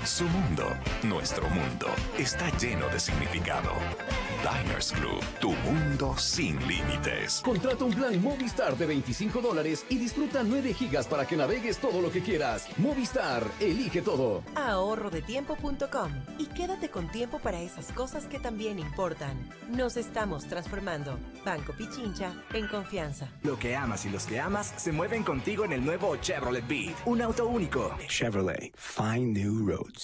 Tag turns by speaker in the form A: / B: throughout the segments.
A: Su mundo, nuestro mundo, está lleno de significado. Diners Club, tu mundo sin límites.
B: Contrata un plan Movistar de $25 y disfruta 9 gigas para que navegues todo lo que quieras. Movistar, elige todo.
C: Ahorrodetiempo.com y quédate con tiempo para esas cosas que también importan. Nos estamos transformando. Banco Pichincha en confianza.
D: Lo que amas y los que amas se mueven contigo en el nuevo Chevrolet Beat. Un auto único. Chevrolet. Find new roads.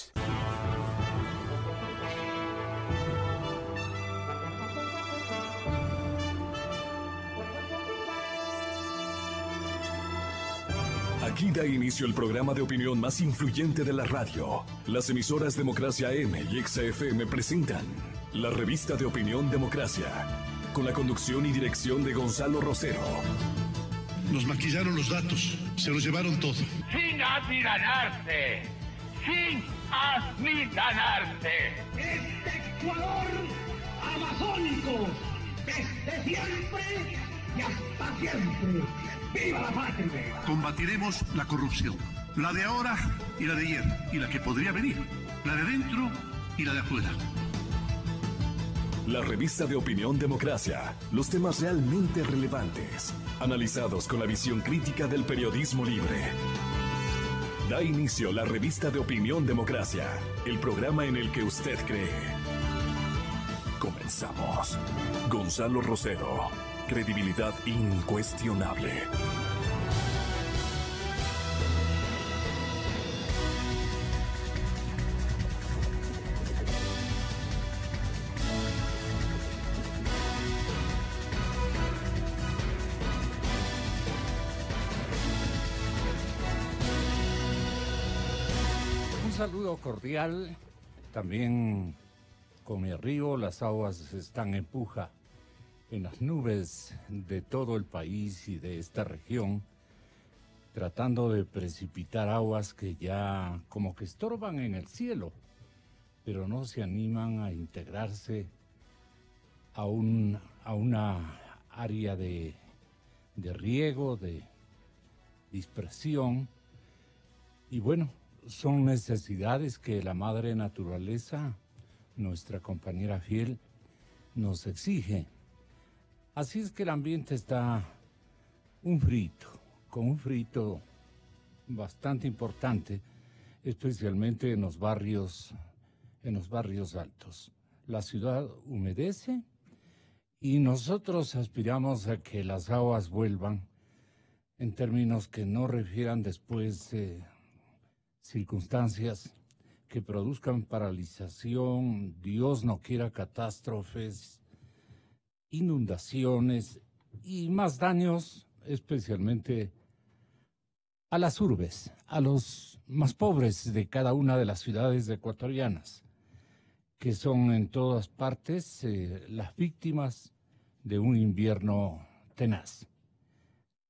A: Aquí da inicio el programa de opinión más influyente de la radio. Las emisoras Democracia M y XFM presentan la revista de opinión Democracia, con la conducción y dirección de Gonzalo Rosero.
E: Nos maquillaron los datos, se los llevaron todo.
F: Sin amilanarse, sin amilanarse.
G: Este Ecuador amazónico, desde siempre y hasta siempre. ¡Viva la patria!
E: Combatiremos la corrupción, la de ahora y la de ayer, y la que podría venir, la de dentro y la de afuera.
A: La revista de opinión Democracia, los temas realmente relevantes, analizados con la visión crítica del periodismo libre. Da inicio la revista de opinión Democracia, el programa en el que usted cree. Comenzamos. Gonzalo Rosero, credibilidad incuestionable.
H: Un saludo cordial, también con mi río, las aguas están en puja en las nubes de todo el país y de esta región, tratando de precipitar aguas que ya como que estorban en el cielo, pero no se animan a integrarse a una área de riego, de dispersión. Y bueno, son necesidades que la madre naturaleza, nuestra compañera fiel, nos exige. Así es que el ambiente está con un frito bastante importante, especialmente en los barrios altos. La ciudad humedece y nosotros aspiramos a que las aguas vuelvan en términos que no refieran después circunstancias que produzcan paralización, Dios no quiera catástrofes, inundaciones y más daños, especialmente a las urbes, a los más pobres de cada una de las ciudades ecuatorianas, que son en todas partes las víctimas de un invierno tenaz.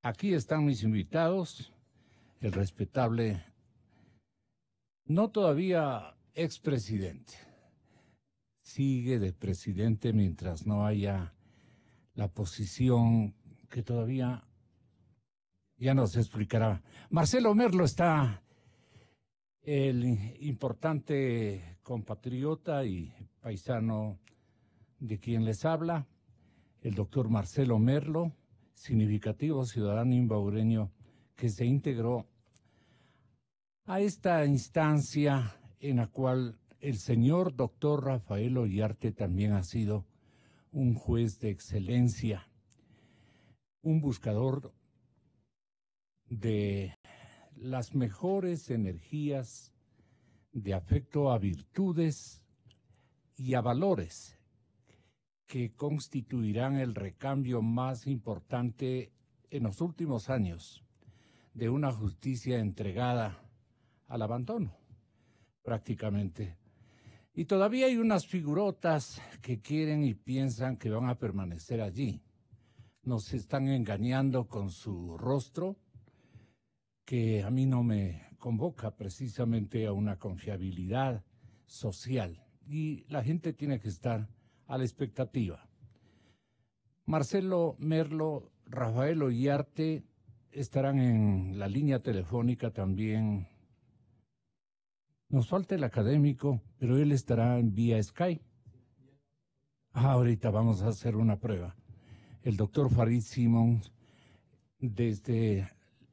H: Aquí están mis invitados, el respetable, no todavía expresidente, sigue de presidente mientras no haya la posición que todavía ya nos explicará. Marcelo Merlo está, el importante compatriota y paisano de quien les habla, el doctor Marcelo Merlo, significativo ciudadano imbaureño que se integró a esta instancia en la cual el señor doctor Rafael Ollarte también ha sido un juez de excelencia, un buscador de las mejores energías de afecto a virtudes y a valores que constituirán el recambio más importante en los últimos años de una justicia entregada al abandono, prácticamente. Y todavía hay unas figurotas que quieren y piensan que van a permanecer allí. Nos están engañando con su rostro, que a mí no me convoca precisamente a una confiabilidad social. Y la gente tiene que estar a la expectativa. Marcelo Merlo, Rafael Ollarte estarán en la línea telefónica también Nos falta el académico, pero él estará en vía Skype. Ahorita vamos a hacer una prueba. El doctor Farid Simón, desde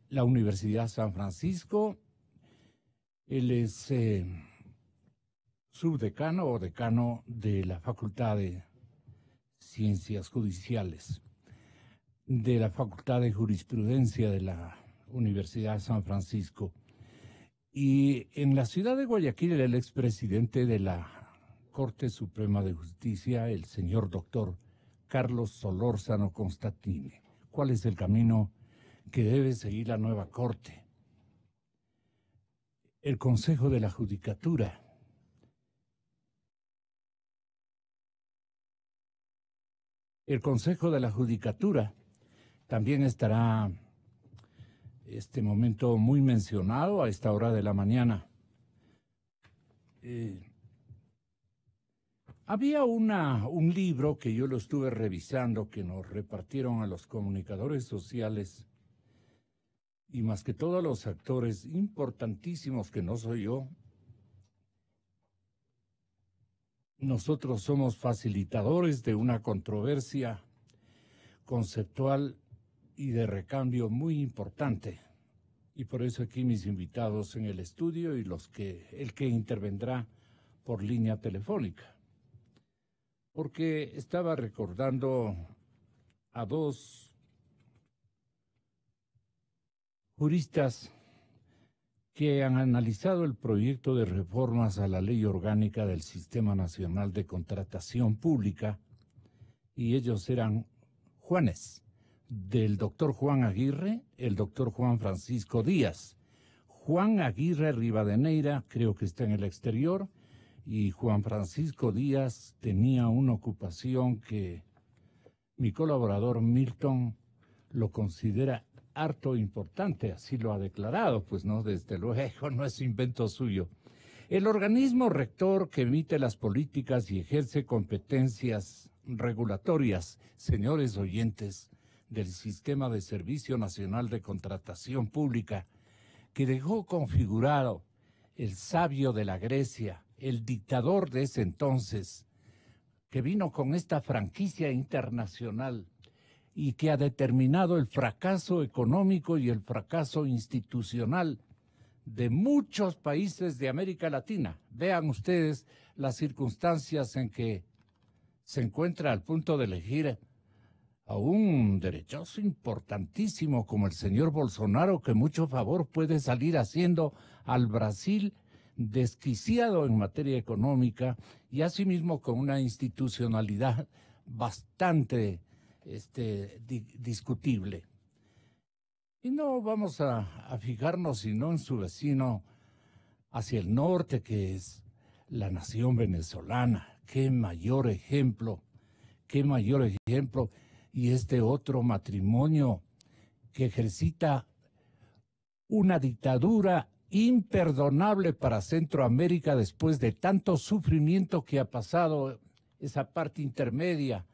H: la Universidad San Francisco, él es subdecano o decano de la Facultad de Ciencias Judiciales, de la Facultad de Jurisprudencia de la Universidad San Francisco. Y en la ciudad de Guayaquil, el expresidente de la Corte Suprema de Justicia, el señor doctor Carlos Solórzano Constantini. ¿Cuál es el camino que debe seguir la nueva Corte? El Consejo de la Judicatura. El Consejo de la Judicatura también estará este momento muy mencionado a esta hora de la mañana. Había un libro que yo lo estuve revisando, que nos repartieron a los comunicadores sociales y más que todos los actores importantísimos que no soy yo. Nosotros somos facilitadores de una controversia conceptual y de recambio muy importante. Y por eso aquí mis invitados en el estudio y el que intervendrá por línea telefónica. Porque estaba recordando a dos juristas que han analizado el proyecto de reformas a la Ley Orgánica del Sistema Nacional de Contratación Pública, y ellos eran Juanes, del doctor Juan Aguirre, el doctor Juan Francisco Díaz. Juan Aguirre Rivadeneira creo que está en el exterior, y Juan Francisco Díaz tenía una ocupación que mi colaborador Milton lo considera harto importante, así lo ha declarado, pues no, desde luego no es invento suyo. El organismo rector que emite las políticas y ejerce competencias regulatorias, señores oyentes, del Sistema de Servicio Nacional de Contratación Pública, que dejó configurado el sabio de la Grecia, el dictador de ese entonces, que vino con esta franquicia internacional y que ha determinado el fracaso económico y el fracaso institucional de muchos países de América Latina. Vean ustedes las circunstancias en que se encuentra al punto de elegir a un derechoso importantísimo como el señor Bolsonaro, que mucho favor puede salir haciendo al Brasil desquiciado en materia económica y asimismo con una institucionalidad bastante discutible. Y no vamos a fijarnos sino en su vecino hacia el norte, que es la nación venezolana. Qué mayor ejemplo, y este otro matrimonio que ejercita una dictadura imperdonable para Centroamérica después de tanto sufrimiento que ha pasado esa parte intermedia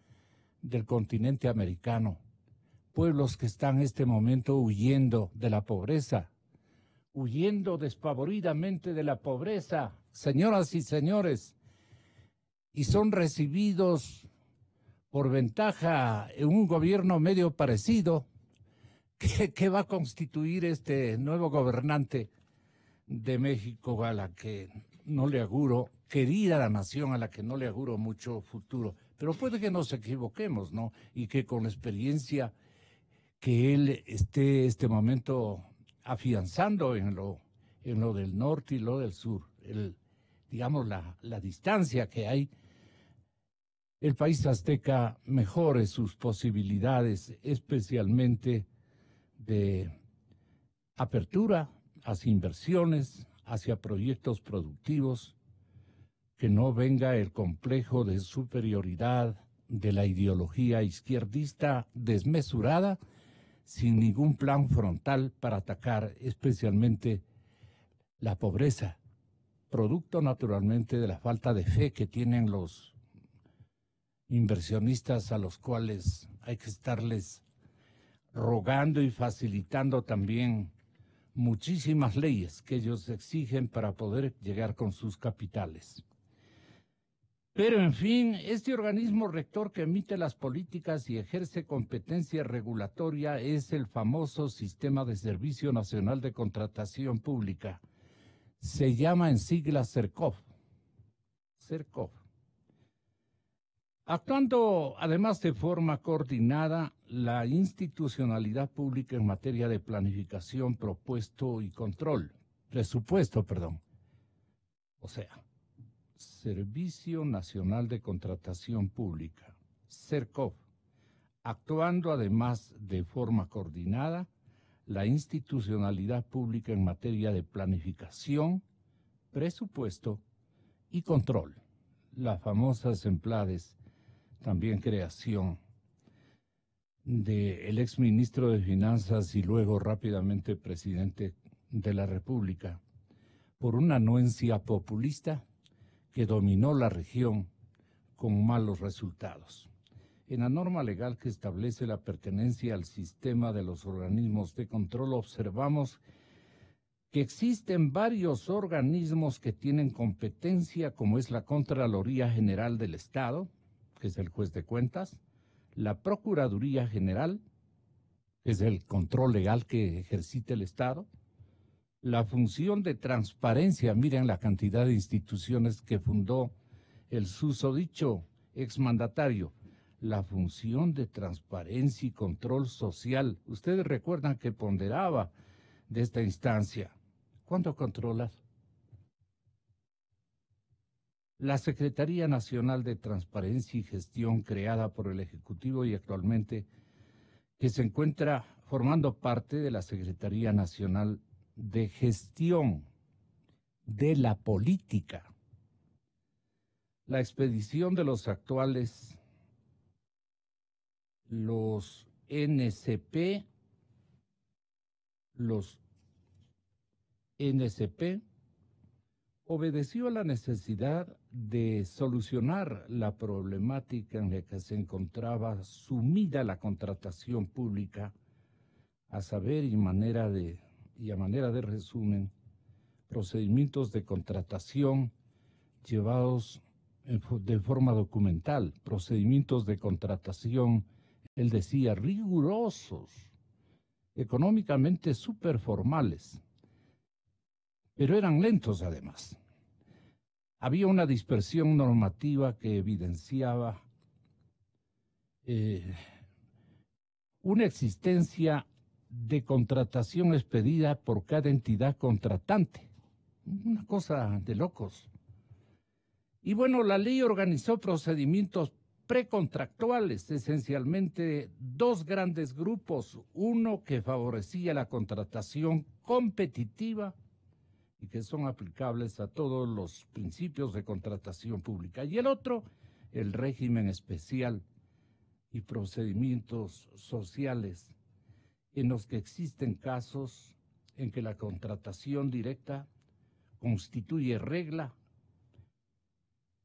H: del continente americano. Pueblos que están en este momento huyendo de la pobreza, huyendo despavoridamente de la pobreza, señoras y señores, y son recibidos por ventaja en un gobierno medio parecido que va a constituir este nuevo gobernante de México, a la que no le auguro, querida la nación, a la que no le auguro mucho futuro. Pero puede que nos equivoquemos, ¿no? Y que con la experiencia que él esté este momento afianzando en lo del norte y lo del sur, digamos la distancia que hay, el país azteca mejore sus posibilidades, especialmente de apertura hacia inversiones, hacia proyectos productivos, que no venga el complejo de superioridad de la ideología izquierdista desmesurada, sin ningún plan frontal para atacar especialmente la pobreza, producto naturalmente de la falta de fe que tienen los inversionistas, a los cuales hay que estarles rogando y facilitando también muchísimas leyes que ellos exigen para poder llegar con sus capitales. Pero, en fin, este organismo rector que emite las políticas y ejerce competencia regulatoria es el famoso Sistema de Servicio Nacional de Contratación Pública. Se llama en siglas CERCOV. CERCOV. Actuando, además, de forma coordinada, la institucionalidad pública en materia de planificación, presupuesto, o sea, Servicio Nacional de Contratación Pública, CERCOV, actuando además de forma coordinada la institucionalidad pública en materia de planificación, presupuesto y control, las famosas EMPLADES, también creación del exministro de Finanzas y luego rápidamente presidente de la República, por una anuencia populista que dominó la región con malos resultados. En la norma legal que establece la pertenencia al sistema de los organismos de control, observamos que existen varios organismos que tienen competencia, como es la Contraloría General del Estado, que es el juez de cuentas, la Procuraduría General, que es el control legal que ejercita el Estado, la función de transparencia, miren la cantidad de instituciones que fundó el susodicho exmandatario, la función de transparencia y control social. Ustedes recuerdan que ponderaba de esta instancia. ¿Cuánto controlas? La Secretaría Nacional de Transparencia y Gestión, creada por el Ejecutivo y actualmente que se encuentra formando parte de la Secretaría Nacional de Gestión de la Política. La expedición de los actuales, los NCP, obedeció a la necesidad de solucionar la problemática en la que se encontraba sumida la contratación pública, a saber y a manera de resumen, procedimientos de contratación llevados de forma documental, procedimientos de contratación, él decía, rigurosos, económicamente súper formales, pero eran lentos además. Había una dispersión normativa que evidenciaba una existencia de contratación expedida por cada entidad contratante. Una cosa de locos. Y bueno, la ley organizó procedimientos precontractuales, esencialmente dos grandes grupos, uno que favorecía la contratación competitiva y que son aplicables a todos los principios de contratación pública, y el otro, el régimen especial y procedimientos sociales, en los que existen casos en que la contratación directa constituye regla,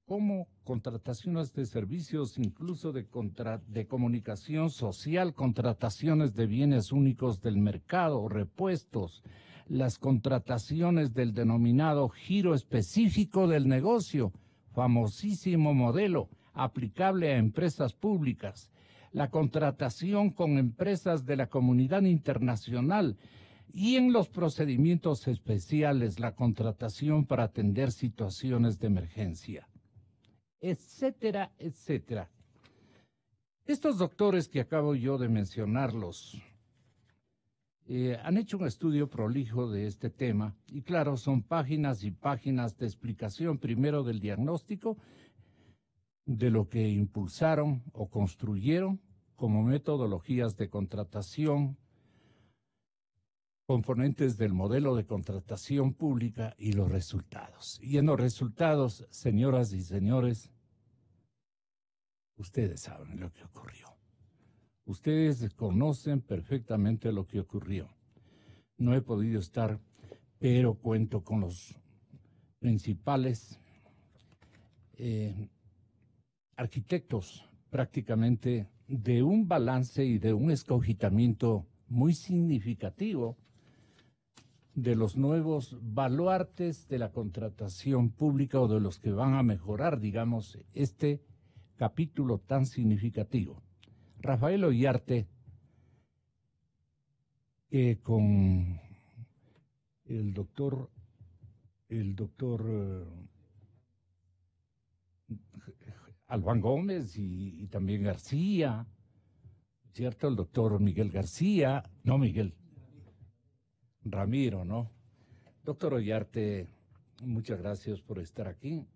H: como contrataciones de servicios, incluso de comunicación social, contrataciones de bienes únicos del mercado, repuestos, las contrataciones del denominado giro específico del negocio, famosísimo modelo aplicable a empresas públicas, la contratación con empresas de la comunidad internacional y en los procedimientos especiales la contratación para atender situaciones de emergencia, etcétera, etcétera. Estos doctores que acabo yo de mencionarlos han hecho un estudio prolijo de este tema y claro, son páginas y páginas de explicación primero del diagnóstico, de lo que impulsaron o construyeron como metodologías de contratación, componentes del modelo de contratación pública y los resultados. Y en los resultados, señoras y señores, ustedes saben lo que ocurrió. Ustedes conocen perfectamente lo que ocurrió. No he podido estar, pero cuento con los principales arquitectos prácticamente de un balance y de un escogitamiento muy significativo de los nuevos baluartes de la contratación pública o de los que van a mejorar, digamos, este capítulo tan significativo. Rafael Ollarte, con el doctor Albán Gómez y también García, ¿cierto? El doctor Miguel García, no Miguel, Ramiro, ¿no? Doctor Ollarte, muchas gracias por estar aquí.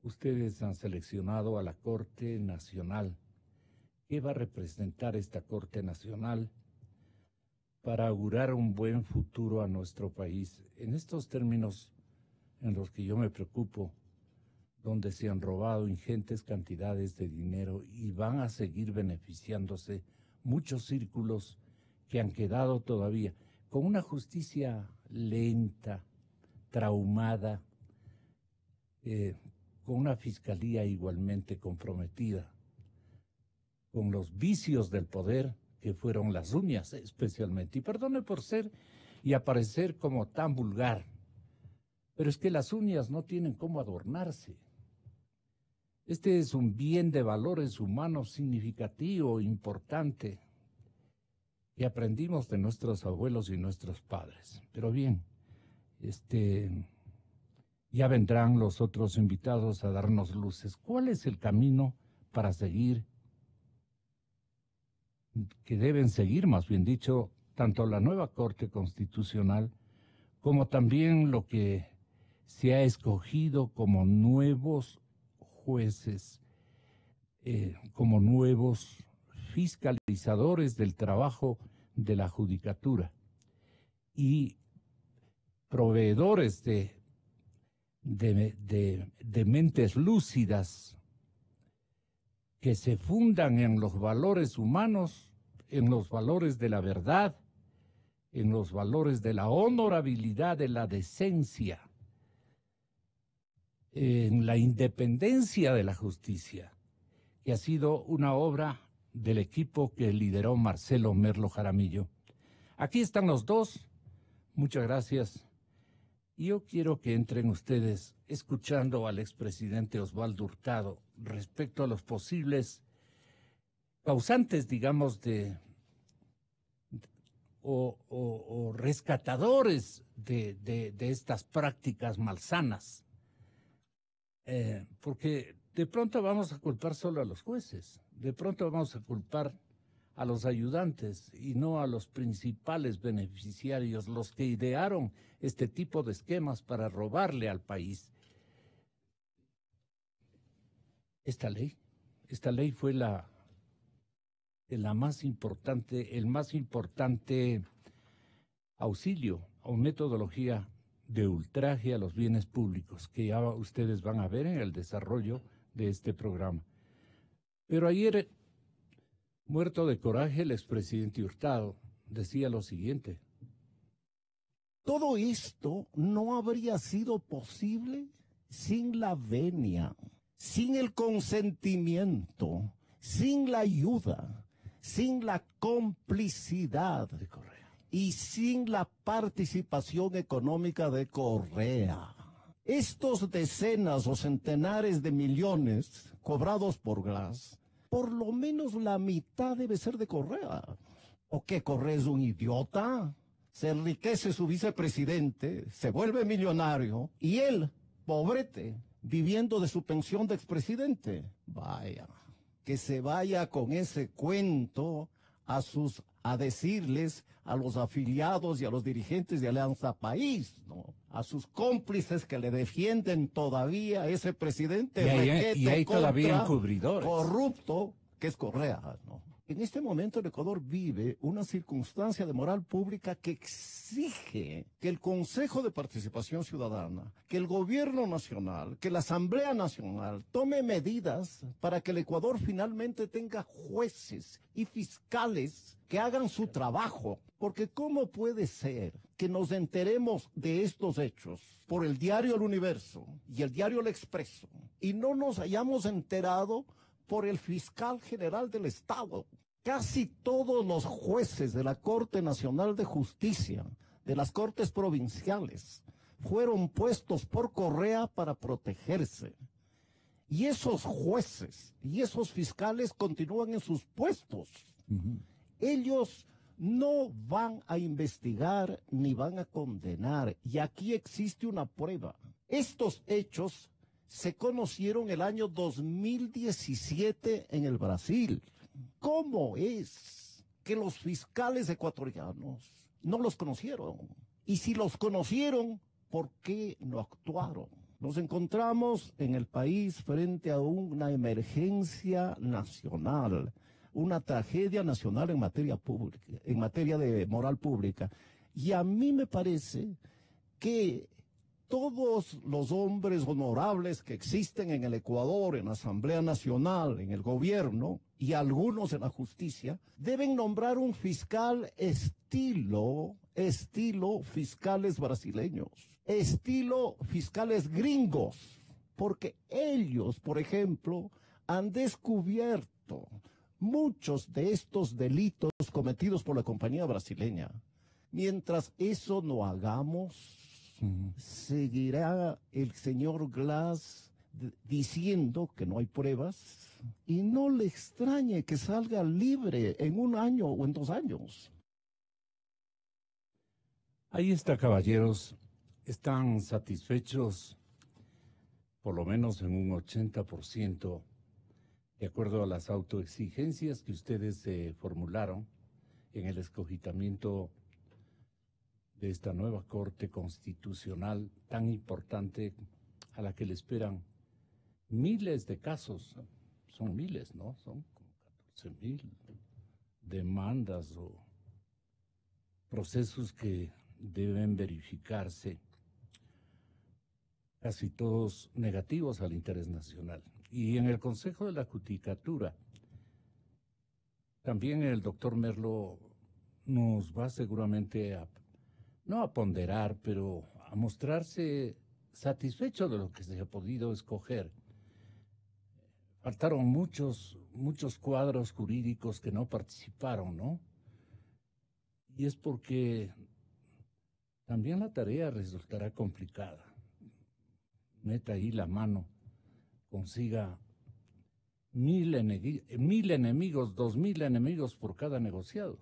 H: Ustedes han seleccionado a la Corte Nacional. ¿Qué va a representar esta Corte Nacional para augurar un buen futuro a nuestro país? En estos términos en los que yo me preocupo, donde se han robado ingentes cantidades de dinero y van a seguir beneficiándose muchos círculos que han quedado todavía con una justicia lenta, traumada, con una fiscalía igualmente comprometida, con los vicios del poder que fueron las uñas especialmente. Y perdone por ser y aparecer como tan vulgar, pero es que las uñas no tienen cómo adornarse. Este es un bien de valores humanos significativo, importante, que aprendimos de nuestros abuelos y nuestros padres. Pero bien, ya vendrán los otros invitados a darnos luces. ¿Cuál es el camino para seguir, que deben seguir, más bien dicho, tanto la nueva Corte Constitucional como también lo que se ha escogido como nuevos jueces, como nuevos fiscalizadores del trabajo de la judicatura y proveedores de mentes lúcidas que se fundan en los valores humanos, en los valores de la verdad, en los valores de la honorabilidad, de la decencia, en la independencia de la justicia, que ha sido una obra del equipo que lideró Marcelo Merlo Jaramillo. Aquí están los dos. Muchas gracias. Yo quiero que entren ustedes escuchando al expresidente Osvaldo Hurtado respecto a los posibles causantes, digamos, o rescatadores de estas prácticas malsanas. Porque de pronto vamos a culpar solo a los jueces, de pronto vamos a culpar a los ayudantes y no a los principales beneficiarios, los que idearon este tipo de esquemas para robarle al país. Esta ley fue la más importante, el más importante auxilio o metodología de ultraje a los bienes públicos que ya ustedes van a ver en el desarrollo de este programa. Pero ayer, muerto de coraje, el expresidente Hurtado decía lo siguiente:
I: todo esto no habría sido posible sin la venia, sin el consentimiento, sin la ayuda, sin la complicidad de Correa y sin la participación económica de Correa. Estos decenas o centenares de millones cobrados por Glass, por lo menos la mitad debe ser de Correa. ¿O qué, Correa es un idiota? Se enriquece su vicepresidente, se vuelve millonario, y él, pobrete, viviendo de su pensión de expresidente. Vaya, que se vaya con ese cuento a decirles a los afiliados y a los dirigentes de Alianza País, ¿no? A sus cómplices que le defienden todavía a ese presidente
H: y hay todavía encubridores,
I: corrupto, que es Correa, ¿no? En este momento el Ecuador vive una circunstancia de moral pública que exige que el Consejo de Participación Ciudadana, que el Gobierno Nacional, que la Asamblea Nacional tome medidas para que el Ecuador finalmente tenga jueces y fiscales que hagan su trabajo. Porque ¿cómo puede ser que nos enteremos de estos hechos por el diario El Universo y el diario El Expreso y no nos hayamos enterado por el fiscal general del Estado? Casi todos los jueces de la Corte Nacional de Justicia, de las cortes provinciales fueron puestos por Correa para protegerse. Y esos jueces y esos fiscales continúan en sus puestos. Ellos no van a investigar ni van a condenar. Y aquí existe una prueba. Estos hechos se conocieron el año 2017 en el Brasil. ¿Cómo es que los fiscales ecuatorianos no los conocieron? Y si los conocieron, ¿por qué no actuaron? Nos encontramos en el país frente a una emergencia nacional, una tragedia nacional en materia pública, en materia de moral pública. Y a mí me parece que todos los hombres honorables que existen en el Ecuador, en la Asamblea Nacional, en el gobierno y algunos en la justicia, deben nombrar un fiscal estilo fiscales brasileños, estilo fiscales gringos, porque ellos, por ejemplo, han descubierto muchos de estos delitos cometidos por la compañía brasileña. Mientras eso no hagamos, seguirá el señor Glass diciendo que no hay pruebas y no le extrañe que salga libre en 1 año o en 2 años.
H: Ahí está, caballeros. Están satisfechos, por lo menos en un 80%, de acuerdo a las autoexigencias que ustedes formularon en el escogitamiento de esta nueva Corte Constitucional tan importante, a la que le esperan miles de casos. Son miles, ¿no? Son como 14,000 demandas o procesos que deben verificarse, casi todos negativos al interés nacional. Y en el Consejo de la Judicatura, también el doctor Merlo nos va seguramente no a ponderar, pero a mostrarse satisfecho de lo que se ha podido escoger. Faltaron muchos cuadros jurídicos que no participaron, ¿no? Y es porque también la tarea resultará complicada. Meta ahí la mano, consiga 1,000 enemigos, 2,000 enemigos por cada negociado.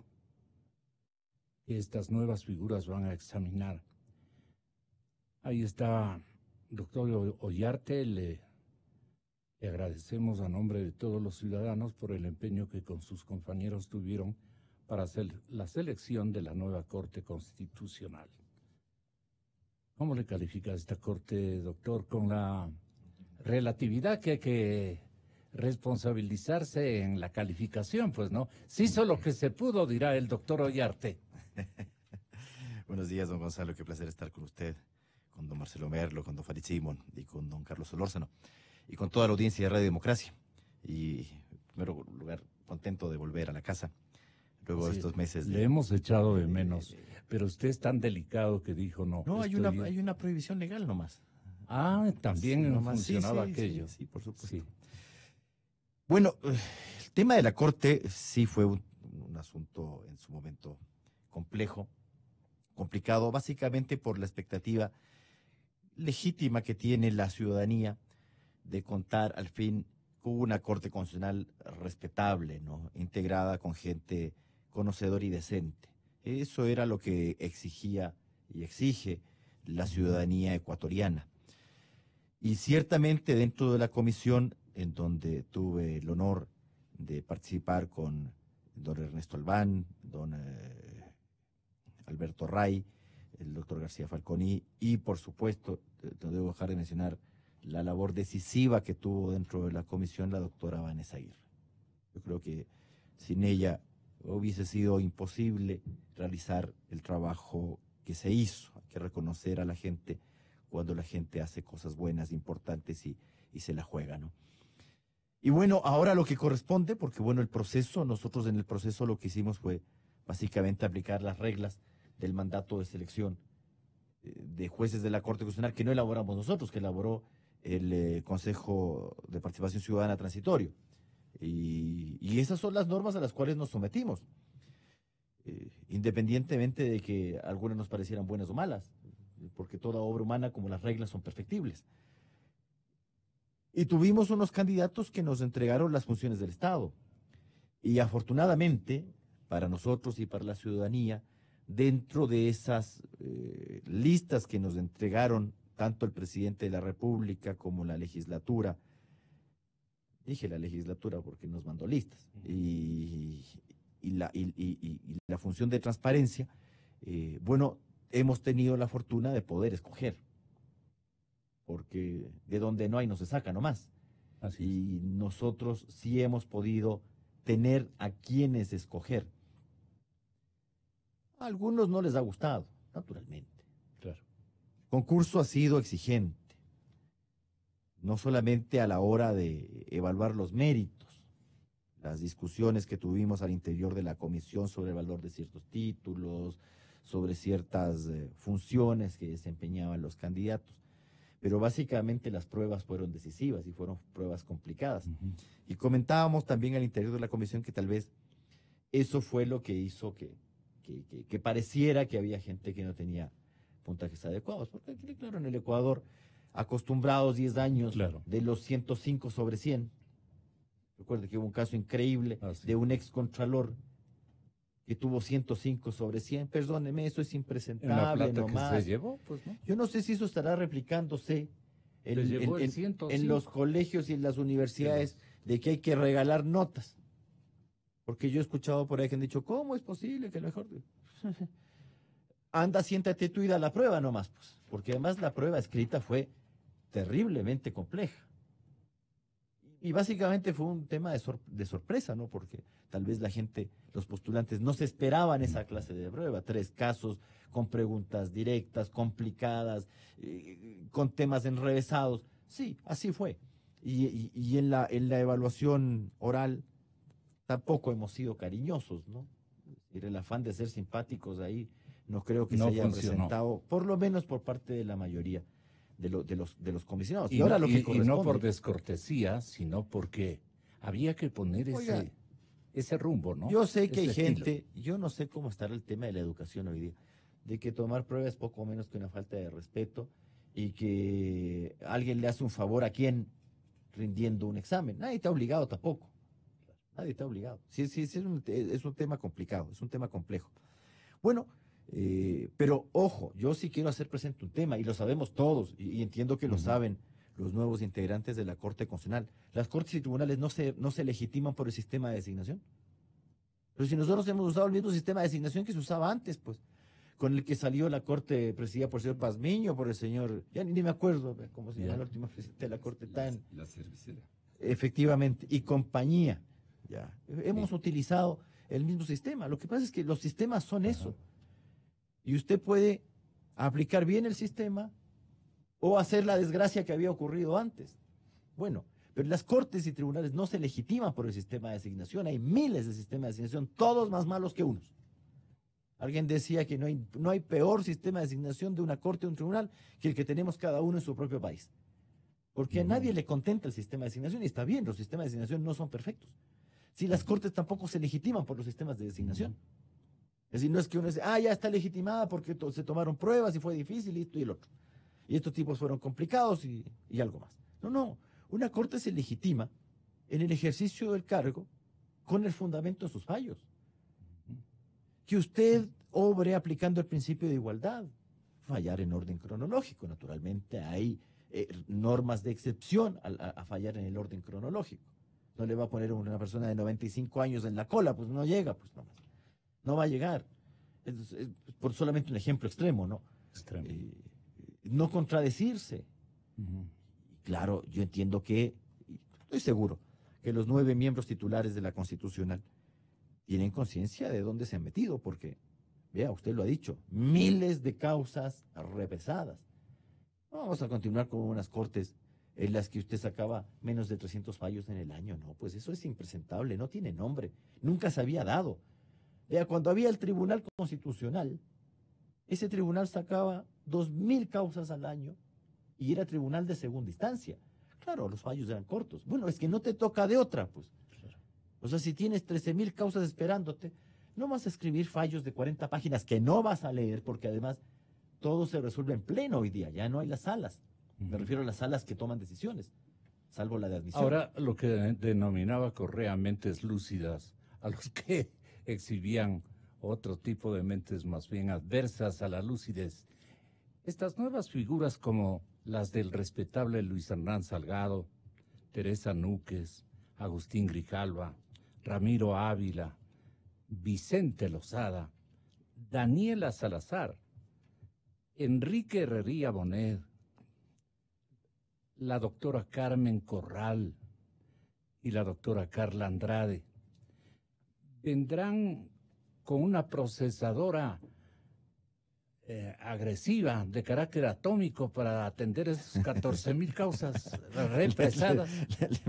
H: Estas nuevas figuras van a examinar. Ahí está, doctor Ollarte, le agradecemos a nombre de todos los ciudadanos por el empeño que con sus compañeros tuvieron para hacer la selección de la nueva Corte Constitucional. ¿Cómo le califica esta Corte, doctor? Con la relatividad que hay que responsabilizarse en la calificación, pues, ¿no? Se hizo lo que se pudo, dirá el doctor Ollarte.
J: Buenos días, don Gonzalo, qué placer estar con usted, con don Marcelo Merlo, con don Farid Simón y con don Carlos Solórzano y con toda la audiencia de Radio Democracia. Y en primer lugar, contento de volver a la casa luego de estos meses.
H: Le hemos echado de menos, pero usted es tan delicado que dijo no.
J: No, hay una prohibición legal nomás.
H: Ah, también
J: sí,
H: funcionaba
J: sí,
H: aquello.
J: Sí, por supuesto. Sí. Bueno, el tema de la Corte sí fue un asunto en su momento complejo, complicado, básicamente por la expectativa legítima que tiene la ciudadanía de contar al fin con una Corte Constitucional respetable, ¿no? Integrada con gente conocedora y decente. Eso era lo que exigía y exige la ciudadanía ecuatoriana. Y ciertamente dentro de la comisión, en donde tuve el honor de participar con don Ernesto Albán, don Alberto Ray, el doctor García Falconi y, por supuesto, no debo dejar de mencionar la labor decisiva que tuvo dentro de la comisión la doctora Vanessa Aguirre. Yo creo que sin ella hubiese sido imposible realizar el trabajo que se hizo. Hay que reconocer a la gente cuando la gente hace cosas buenas, importantes y se la juega, ¿no? Y bueno, ahora lo que corresponde, porque bueno, nosotros en el proceso lo que hicimos fue básicamente aplicar las reglas del mandato de selección de jueces de la Corte Constitucional, que no elaboramos nosotros, que elaboró el Consejo de Participación Ciudadana Transitorio. Y esas son las normas a las cuales nos sometimos. independientemente de que algunas nos parecieran buenas o malas, porque toda obra humana, como las reglas, son perfectibles. Y tuvimos unos candidatos que nos entregaron las funciones del Estado. Y afortunadamente, para nosotros y para la ciudadanía, dentro de esas listas que nos entregaron tanto el presidente de la República como la legislatura, dije la legislatura porque nos mandó listas, y la función de transparencia, bueno, hemos tenido la fortuna de poder escoger, porque de donde no hay no se saca nomás. Y nosotros sí hemos podido tener a quienes escoger. A algunos no les ha gustado, naturalmente.
H: Claro.
J: El concurso ha sido exigente, no solamente a la hora de evaluar los méritos, las discusiones que tuvimos al interior de la comisión sobre el valor de ciertos títulos, sobre ciertas funciones que desempeñaban los candidatos, pero básicamente las pruebas fueron decisivas y fueron pruebas complicadas. Y comentábamos también al interior de la comisión que tal vez eso fue lo que hizo que pareciera que había gente que no tenía puntajes adecuados, porque claro, en el Ecuador, acostumbrados 10 años de los 105 sobre 100, recuerde que hubo un caso increíble de un ex contralor que tuvo 105 sobre 100, perdóneme, eso es impresentable.
H: ¿En la plata
J: nomás.
H: que se llevó? Pues no.
J: Yo no sé si eso estará replicándose en los colegios y en las universidades, de que hay que regalar notas. Porque yo he escuchado por ahí que han dicho, ¿cómo es posible que mejor? Anda, siéntate tú y da la prueba nomás, pues. Porque además la prueba escrita fue terriblemente compleja. Y básicamente fue un tema de sorpresa, ¿no? Porque tal vez la gente, los postulantes, no se esperaban esa clase de prueba. 3 casos con preguntas directas, complicadas, con temas enrevesados. Sí, así fue. Y en la evaluación oral tampoco hemos sido cariñosos, ¿no? El afán de ser simpáticos ahí no creo que se haya presentado, por lo menos por parte de la mayoría de los comisionados.
H: Y no por descortesía, sino porque había que poner ese rumbo, ¿no?
J: Yo sé que hay
H: Ese
J: gente,
H: estilo.
J: yo no sé cómo estará el tema de la educación hoy día, de que tomar pruebas es poco menos que una falta de respeto y que alguien le hace un favor a quien rindiendo un examen. Nadie está obligado tampoco. Nadie está obligado. Sí, es un tema complicado, es un tema complejo. Bueno, pero ojo, yo sí quiero hacer presente un tema, y lo sabemos todos, y entiendo que lo saben los nuevos integrantes de la Corte Constitucional. Las cortes y tribunales no se legitiman por el sistema de designación. Pero si nosotros hemos usado el mismo sistema de designación que se usaba antes, pues, con el que salió la Corte presidida por el señor Pazmiño, por el señor, ya ni me acuerdo cómo se llama la última presidenta de la Corte,
K: la cervecera.
J: Efectivamente, y compañía. Ya. Hemos utilizado el mismo sistema. Lo que pasa es que los sistemas son eso. Y usted puede aplicar bien el sistema o hacer la desgracia que había ocurrido antes. Bueno, pero las cortes y tribunales no se legitiman por el sistema de designación. Hay miles de sistemas de designación, todos más malos que unos. Alguien decía que no hay peor sistema de designación de una corte o un tribunal que el que tenemos cada uno en su propio país. Porque a nadie le contenta el sistema de designación, y está bien, los sistemas de designación no son perfectos. Si las cortes tampoco se legitiman por los sistemas de designación. Es decir, no es que uno dice, ya está legitimada porque se tomaron pruebas y fue difícil y esto y el otro. Y estos tipos fueron complicados y algo más. No. Una corte se legitima en el ejercicio del cargo con el fundamento de sus fallos. Que usted obre aplicando el principio de igualdad. Fallar en orden cronológico, naturalmente. Hay normas de excepción a fallar en el orden cronológico. No le va a poner una persona de 95 años en la cola, pues no llega, pues no va a llegar. Es por solamente un ejemplo extremo, ¿no? No contradecirse. Claro, yo entiendo que, estoy seguro, que los 9 miembros titulares de la Constitucional tienen conciencia de dónde se han metido, porque, vea, usted lo ha dicho, miles de causas represadas. No vamos a continuar con unas cortes en las que usted sacaba menos de 300 fallos en el año. No, pues eso es impresentable, no tiene nombre, nunca se había dado. Vea, cuando había el Tribunal Constitucional, ese tribunal sacaba 2.000 causas al año y era tribunal de segunda instancia. Claro, los fallos eran cortos. Bueno, es que no te toca de otra, pues. O sea, si tienes 13.000 causas esperándote, No vas a escribir fallos de 40 páginas que no vas a leer, porque además todo se resuelve en pleno hoy día, ya no hay las salas. Me refiero a las salas que toman decisiones, salvo la de admisión.
H: Ahora, lo que denominaba Correa mentes lúcidas, a los que exhibían otro tipo de mentes más bien adversas a la lucidez. Estas nuevas figuras como las del respetable Luis Hernán Salgado, Teresa Núquez, Agustín Grijalva, Ramiro Ávila, Vicente Lozada, Daniela Salazar, Enrique Herrería Bonet, la doctora Carmen Corral y la doctora Carla Andrade, vendrán con una procesadora agresiva de carácter atómico para atender esas 14,000 causas represadas.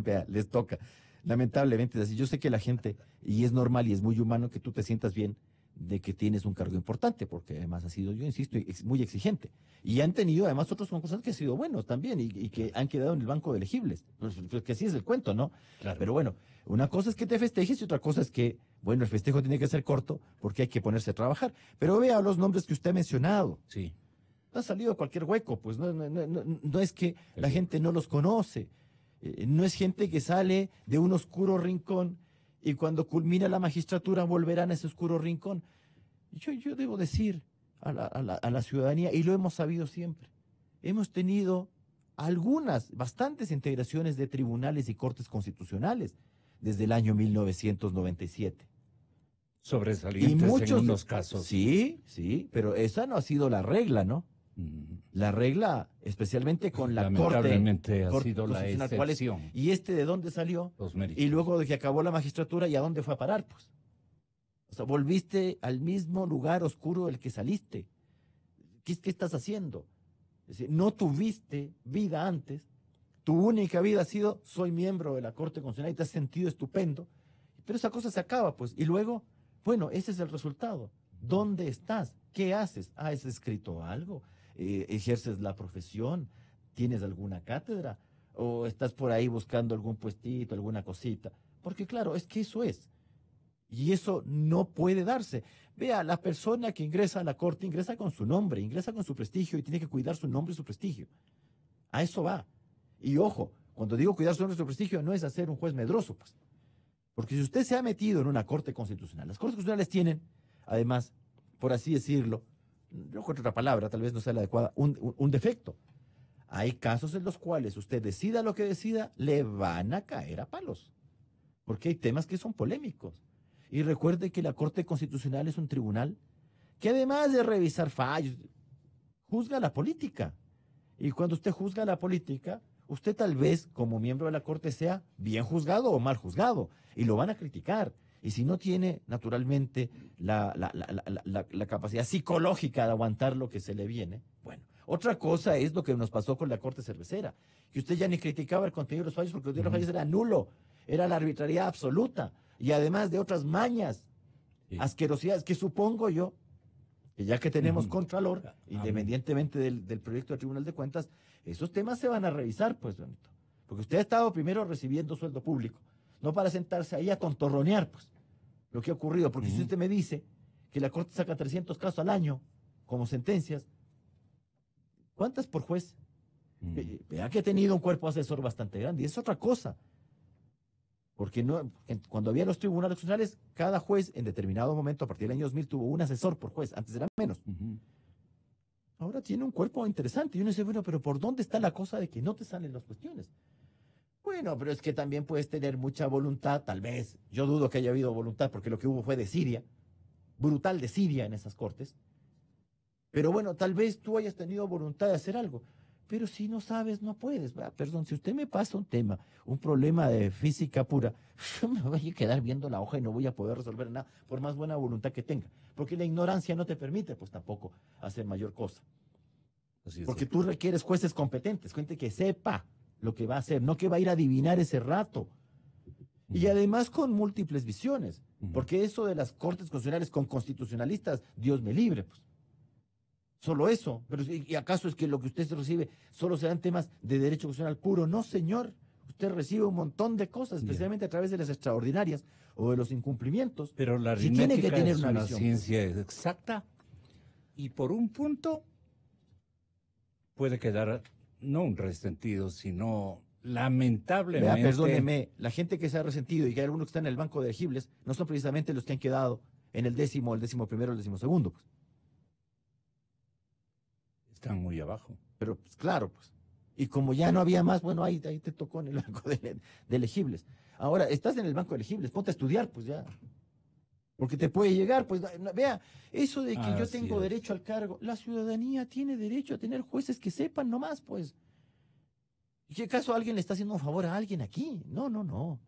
J: Vea, les toca. Lamentablemente es así. Yo sé que la gente, y es normal y es muy humano que tú te sientas bien de que tienes un cargo importante, porque además ha sido, yo insisto, muy exigente. Y han tenido además otros concursantes que han sido buenos también y que han quedado en el banco de elegibles. Pues que así es el cuento, ¿no? Claro. Pero bueno, una cosa es que te festejes y otra cosa es que, bueno, el festejo tiene que ser corto porque hay que ponerse a trabajar. Pero vea los nombres que usted ha mencionado.
H: Sí.
J: No ha salido cualquier hueco, pues no es que la gente no los conoce. No es gente que sale de un oscuro rincón y cuando culmina la magistratura volverán a ese oscuro rincón. Yo debo decir a la ciudadanía, y lo hemos sabido siempre, hemos tenido bastantes integraciones de tribunales y cortes constitucionales desde el año 1997.
H: Sobresalientes en unos casos.
J: Sí, pero esa no ha sido la regla, ¿no? La regla, especialmente con la
H: lamentablemente
J: Corte,
H: ha sido la excepción.
J: ¿Y de dónde salió?
H: Los méritos.
J: Y luego de que acabó la magistratura, ¿y a dónde fue a parar? Pues, o sea, volviste al mismo lugar oscuro del que saliste. ¿Qué estás haciendo? Es decir, no tuviste vida antes. Tu única vida ha sido, soy miembro de la Corte Constitucional y te has sentido estupendo. Pero esa cosa se acaba, pues. Y luego, bueno, ese es el resultado. ¿Dónde estás? ¿Qué haces? ¿Has escrito algo? ¿Ejerces la profesión? ¿Tienes alguna cátedra? ¿O estás por ahí buscando algún puestito, alguna cosita? Porque claro, es que eso es. Y eso no puede darse. Vea, la persona que ingresa a la corte ingresa con su nombre, ingresa con su prestigio y tiene que cuidar su nombre y su prestigio. A eso va. Y ojo, cuando digo cuidar su nombre y su prestigio no es hacer un juez medroso, pues. Porque si usted se ha metido en una corte constitucional, las cortes constitucionales tienen, además, por así decirlo, no encuentro otra palabra, tal vez no sea la adecuada, un defecto. Hay casos en los cuales usted decida lo que decida, le van a caer a palos. Porque hay temas que son polémicos. Y recuerde que la Corte Constitucional es un tribunal que además de revisar fallos, juzga la política. Y cuando usted juzga la política, usted tal vez como miembro de la Corte sea bien juzgado o mal juzgado. Y lo van a criticar. Y si no tiene, naturalmente, la capacidad psicológica de aguantar lo que se le viene, bueno. Otra cosa es lo que nos pasó con la Corte Cervecera, que usted ya ni criticaba el contenido de los fallos porque el contenido de los fallos era nulo, era la arbitrariedad absoluta, y además de otras mañas, asquerosidades, que supongo yo, que ya que tenemos Contralor, independientemente del proyecto del Tribunal de Cuentas, esos temas se van a revisar, pues, bonito. Porque usted ha estado primero recibiendo sueldo público, no para sentarse ahí a tontorronear, pues, lo que ha ocurrido. Porque si usted me dice que la Corte saca 300 casos al año como sentencias, ¿cuántas por juez? Vea que ha tenido un cuerpo asesor bastante grande, y es otra cosa. Porque cuando había los tribunales constitucionales, cada juez en determinado momento, a partir del año 2000, tuvo un asesor por juez, antes eran menos. Ahora tiene un cuerpo interesante, y uno dice, bueno, pero ¿por dónde está la cosa de que no te salen las cuestiones? Bueno, pero es que también puedes tener mucha voluntad, tal vez. Yo dudo que haya habido voluntad, porque lo que hubo fue desidia, brutal desidia en esas cortes. Pero bueno, tal vez tú hayas tenido voluntad de hacer algo. Pero si no sabes, no puedes. Perdón, si usted me pasa un problema de física pura, yo me voy a quedar viendo la hoja y no voy a poder resolver nada, por más buena voluntad que tenga. Porque la ignorancia no te permite, pues tampoco, hacer mayor cosa. Porque tú requieres jueces competentes, gente que sepa lo que va a hacer, no que va a ir a adivinar ese rato. Y además con múltiples visiones. Porque eso de las cortes constitucionales con constitucionalistas, Dios me libre, pues. Solo eso. Pero ¿y acaso es que lo que usted recibe solo serán temas de derecho constitucional puro? No, señor. Usted recibe un montón de cosas, especialmente a través de las extraordinarias o de los incumplimientos.
H: Pero la
J: sí
H: aritmética
J: tiene que tener
H: es
J: una
H: una
J: visión.
H: ciencia exacta y por un punto puede quedar no un resentido, sino lamentablemente...
J: Vea, perdóneme, la gente que se ha resentido y que hay algunos que están en el banco de elegibles no son precisamente los que han quedado en el 10º, el 11º, el 12º. Pues.
H: Están muy abajo.
J: Pero pues, claro, pues. Y como ya no había más, bueno, ahí te tocó en el banco de elegibles. Ahora, estás en el banco de elegibles, ponte a estudiar, pues ya. Porque te puede llegar, pues, vea, eso de que yo tengo derecho al cargo, la ciudadanía tiene derecho a tener jueces que sepan nomás, pues. ¿Y qué acaso alguien le está haciendo un favor a alguien aquí? No.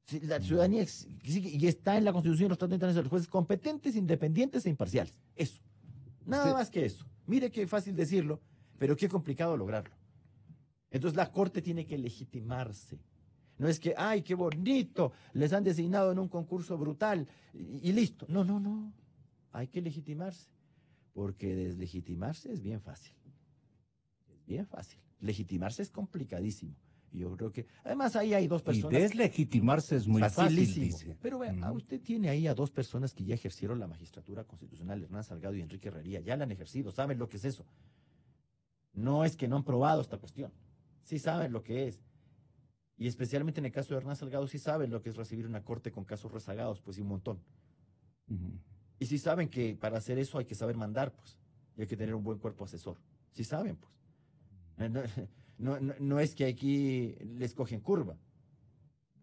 J: Si la ciudadanía y está en la Constitución y los tratados internacionales, jueces competentes, independientes e imparciales. Eso. Nada más que eso. Mire qué fácil decirlo, pero qué complicado lograrlo. Entonces la Corte tiene que legitimarse. No es que, ay, qué bonito, les han designado en un concurso brutal y listo. No. Hay que legitimarse. Porque deslegitimarse es bien fácil. Es bien fácil. Legitimarse es complicadísimo. Y yo creo que, además ahí hay dos personas.
H: Y deslegitimarse es muy fácil, dice.
J: Pero vea, usted tiene ahí a dos personas que ya ejercieron la magistratura constitucional, Hernán Salgado y Enrique Herrería. Ya la han ejercido, saben lo que es eso. No es que no han probado esta cuestión. Sí saben lo que es. Y especialmente en el caso de Hernán Salgado, sí saben lo que es recibir una corte con casos rezagados, pues y un montón. Y sí saben que para hacer eso hay que saber mandar, pues. Y hay que tener un buen cuerpo asesor. Sí saben, pues. No es que aquí les cogen curva.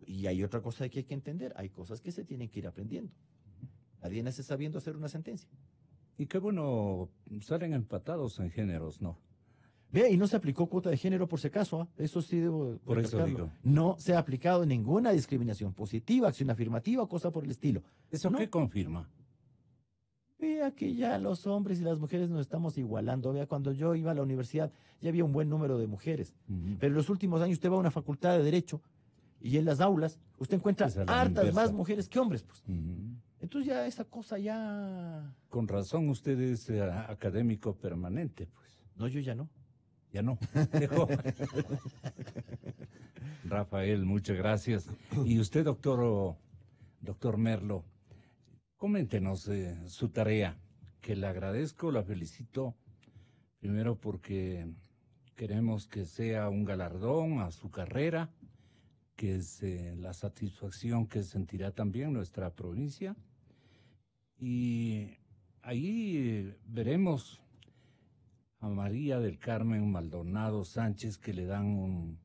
J: Y hay otra cosa que hay que entender. Hay cosas que se tienen que ir aprendiendo. Nadie nace sabiendo hacer una sentencia.
H: Y qué bueno, salen empatados en géneros, ¿no?
J: Vea, y no se aplicó cuota de género por si acaso, ¿eh? Eso sí debo
H: por eso digo.
J: No se ha aplicado ninguna discriminación positiva, acción afirmativa o cosa por el estilo.
H: ¿Eso qué confirma?
J: Vea que ya los hombres y las mujeres nos estamos igualando. Vea, cuando yo iba a la universidad ya había un buen número de mujeres. Pero en los últimos años usted va a una facultad de Derecho y en las aulas usted encuentra hartas más mujeres que hombres, pues. Entonces ya esa cosa ya...
H: Con razón usted es académico permanente, pues.
J: No, yo ya no.
H: Ya no. Dejó. Rafael, muchas gracias. Y usted, doctor Merlo, coméntenos su tarea, que le agradezco, la felicito, primero porque queremos que sea un galardón a su carrera, que es la satisfacción que sentirá también nuestra provincia. Y ahí veremos a María del Carmen Maldonado Sánchez, que le dan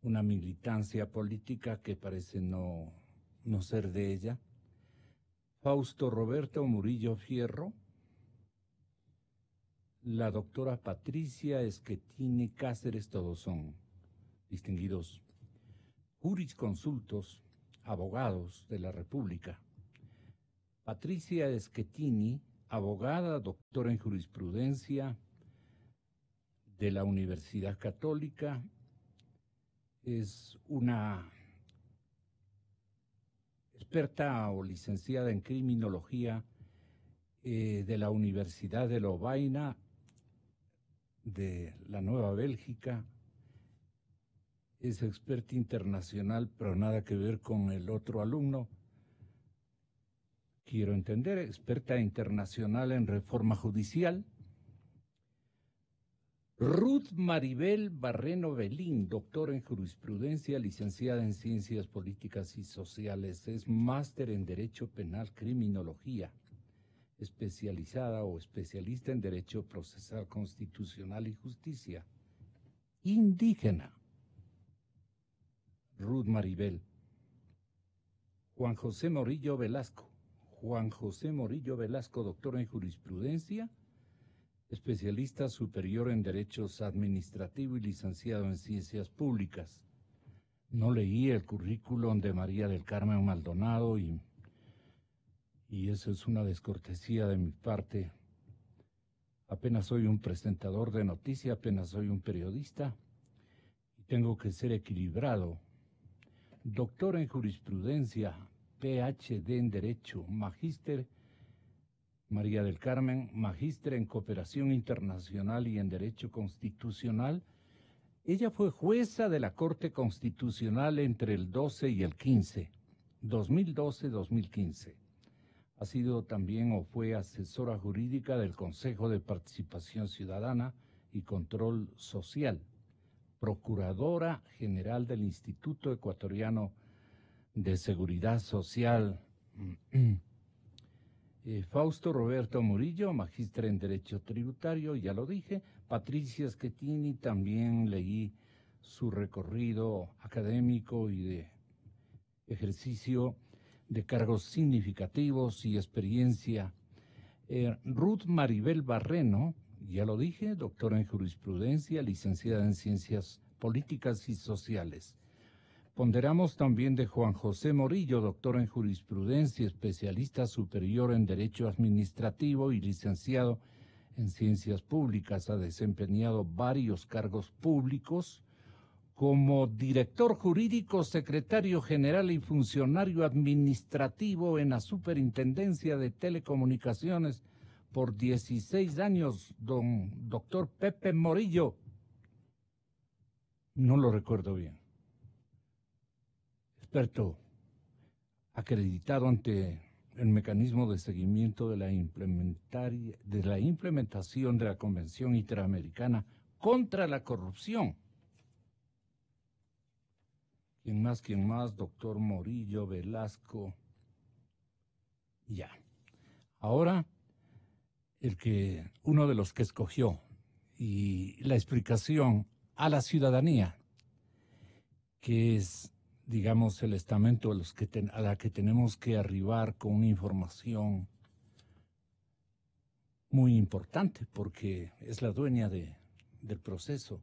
H: una militancia política que parece no ser de ella. Fausto Roberto Murillo Fierro, la doctora Patricia Schettini Cáceres, todos son distinguidos jurisconsultos, abogados de la República. Patricia Schettini, abogada, doctora en jurisprudencia de la Universidad Católica, es una experta o licenciada en criminología de la Universidad de Lovaina de la Nueva Bélgica. Es experta internacional, pero nada que ver con el otro alumno. Quiero entender, experta internacional en reforma judicial. Ruth Maribel Barreno Belín, doctora en jurisprudencia, licenciada en ciencias políticas y sociales, es máster en Derecho Penal Criminología, especializada o especialista en Derecho Procesal Constitucional y Justicia. Indígena. Ruth Maribel. Juan José Morillo Velasco. Juan José Morillo Velasco, doctor en jurisprudencia, especialista superior en Derechos Administrativo y licenciado en Ciencias Públicas. No leí el currículum de María del Carmen Maldonado y eso es una descortesía de mi parte. Apenas soy un presentador de noticias, apenas soy un periodista y tengo que ser equilibrado. Doctor en jurisprudencia, PhD en Derecho, magíster María del Carmen, magíster en Cooperación Internacional y en Derecho Constitucional Ella fue jueza de la Corte Constitucional entre el 12 y el 15, 2012-2015. Ha sido también o fue asesora jurídica del Consejo de Participación Ciudadana y Control Social, procuradora general del Instituto Ecuatoriano de Seguridad Social. Fausto Roberto Murillo, magíster en Derecho Tributario, ya lo dije. Patricia Schettini, también leí su recorrido académico y de ejercicio de cargos significativos y experiencia. Ruth Maribel Barreno, ya lo dije, doctora en jurisprudencia, licenciada en Ciencias Políticas y Sociales. Ponderamos también de Juan José Morillo, doctor en jurisprudencia, especialista superior en Derecho Administrativo y licenciado en Ciencias Públicas. Ha desempeñado varios cargos públicos como director jurídico, secretario general y funcionario administrativo en la Superintendencia de Telecomunicaciones por 16 años, doctor Pepe Morillo. No lo recuerdo bien. Experto acreditado ante el mecanismo de seguimiento de la implementación de la Convención Interamericana contra la Corrupción. ¿Quién más? Doctor Morillo Velasco. Ya. Ahora, uno de los que escogió y la explicación a la ciudadanía, que es, digamos, el estamento a la que tenemos que arribar con una información muy importante, porque es la dueña del proceso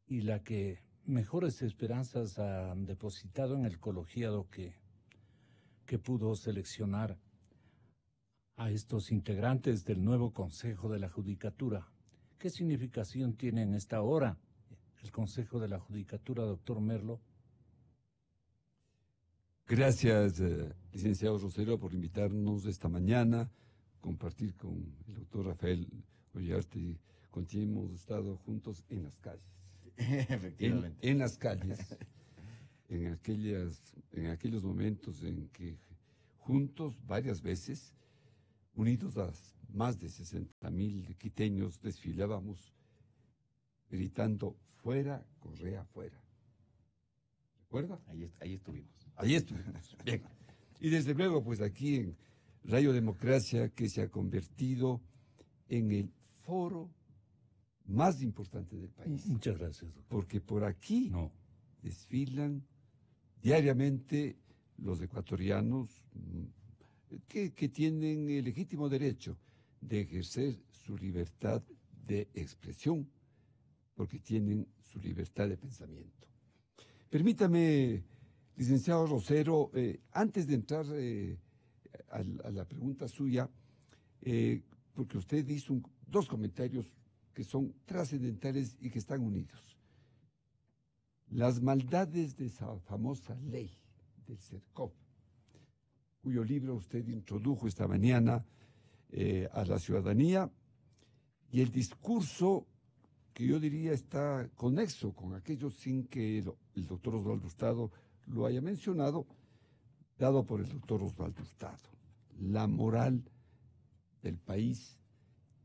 H: y la que mejores esperanzas ha depositado en el colegiado que pudo seleccionar a estos integrantes del nuevo Consejo de la Judicatura. ¿Qué significación tiene en esta hora el Consejo de la Judicatura, doctor Merlo?
K: Gracias, licenciado Rosero, por invitarnos esta mañana a compartir con el doctor Rafael Ollarte, con quien hemos estado juntos en las calles.
J: Efectivamente.
K: En las calles, en aquellos momentos en que juntos, varias veces, unidos a más de 60,000 quiteños, desfilábamos gritando: fuera, Correa, fuera. ¿Recuerda?
J: Ahí estuvimos.
K: Ahí estuvimos. Bien. Y desde luego, pues aquí en Radio Democracia, que se ha convertido en el foro más importante del país.
H: Muchas gracias, doctor.
K: Porque por aquí desfilan diariamente los ecuatorianos que tienen el legítimo derecho de ejercer su libertad de expresión, porque tienen su libertad de pensamiento. Permítame, licenciado Rosero, antes de entrar a la pregunta suya, porque usted hizo dos comentarios que son trascendentales y que están unidos. Las maldades de esa famosa ley del CERCOP, cuyo libro usted introdujo esta mañana a la ciudadanía, y el discurso que yo diría está conexo con aquello sin que el doctor Osvaldo Hurtado lo haya mencionado, dado por el doctor Osvaldo Hurtado. La moral del país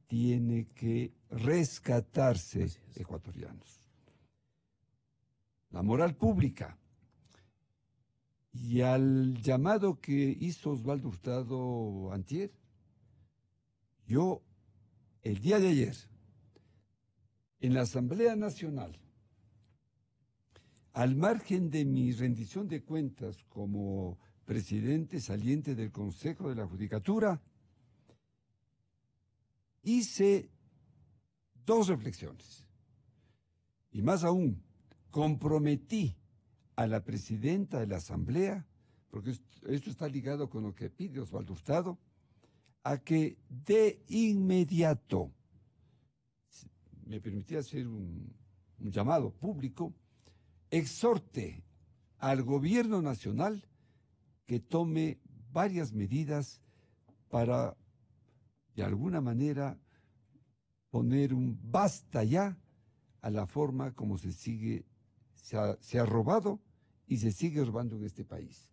K: tiene que rescatarse, ecuatorianos. La moral pública. Y al llamado que hizo Osvaldo Hurtado antier, yo, el día de ayer, en la Asamblea Nacional, al margen de mi rendición de cuentas como presidente saliente del Consejo de la Judicatura, hice dos reflexiones. Y más aún, comprometí a la presidenta de la Asamblea, porque esto está ligado con lo que pide Osvaldo Hurtado, a que de inmediato, me permitía hacer un llamado público, exhorte al gobierno nacional que tome varias medidas para, de alguna manera, poner un basta ya a la forma como se ha robado y se sigue robando en este país.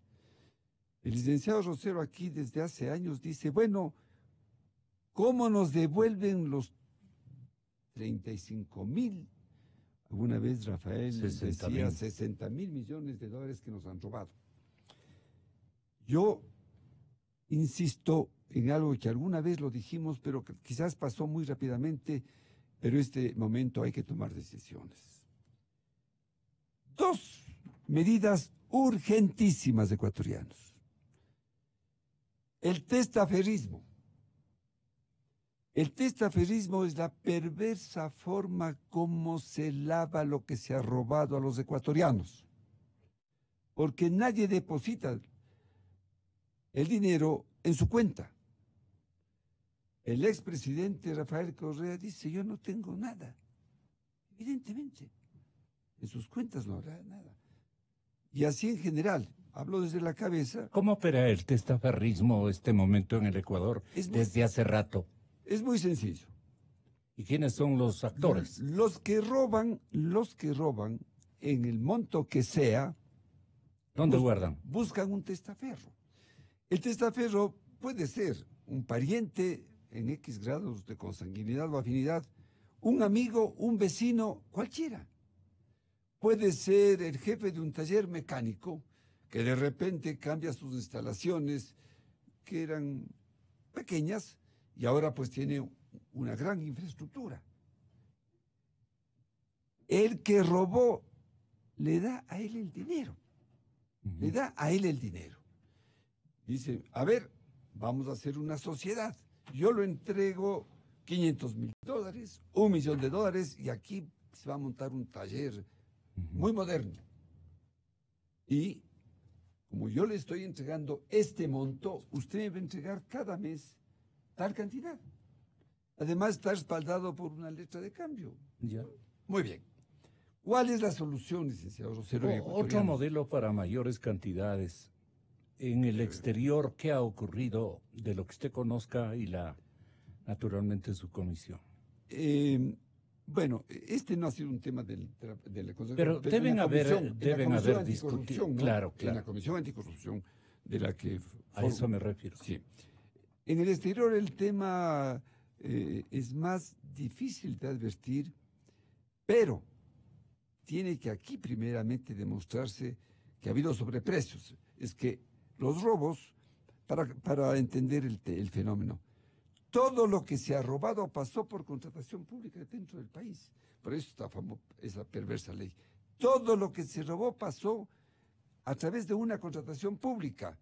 K: El licenciado Rosero aquí desde hace años dice, bueno, ¿cómo nos devuelven los 35,000? Alguna vez Rafael decía 60,000 millones de dólares que nos han robado. Yo insisto en algo que alguna vez lo dijimos, pero que quizás pasó muy rápidamente, pero este momento hay que tomar decisiones. 2 medidas urgentísimas de ecuatorianos. El testaferrismo. El testaferrismo es la perversa forma como se lava lo que se ha robado a los ecuatorianos. Porque nadie deposita el dinero en su cuenta. El expresidente Rafael Correa dice, yo no tengo nada. Evidentemente, en sus cuentas no habrá nada. Y así en general, hablo desde la cabeza.
H: ¿Cómo opera el testaferrismo este momento en el Ecuador desde hace rato?
K: Es muy sencillo.
H: ¿Y quiénes son los actores?
K: Los que roban en el monto que sea.
H: ¿Dónde guardan?
K: Buscan un testaferro. El testaferro puede ser un pariente en X grados de consanguinidad o afinidad, un amigo, un vecino, cualquiera. Puede ser el jefe de un taller mecánico que de repente cambia sus instalaciones, que eran pequeñas, y ahora pues tiene una gran infraestructura. El que robó le da a él el dinero. Le da a él el dinero. Dice, a ver, vamos a hacer una sociedad. Yo lo entrego $500,000, $1,000,000, y aquí se va a montar un taller muy moderno. Y como yo le estoy entregando este monto, usted me va a entregar cada mes tal cantidad. Además está respaldado por una letra de cambio.
H: Ya.
K: Muy bien. ¿Cuál es la solución, licenciado Rosero?
H: Otro modelo para mayores cantidades. En el exterior, ¿qué ha ocurrido de lo que usted conozca y naturalmente su comisión?
K: Bueno, este no ha sido un tema de la Consejería.
H: Pero deben haber discutido. Claro.
K: En la Comisión Anticorrupción de la que...
H: A eso me refiero.
K: Sí. En el exterior el tema es más difícil de advertir, pero tiene que aquí primeramente demostrarse que ha habido sobreprecios. Es que los robos, para entender el fenómeno, todo lo que se ha robado pasó por contratación pública dentro del país. Por eso está esa perversa ley. Todo lo que se robó pasó a través de una contratación pública.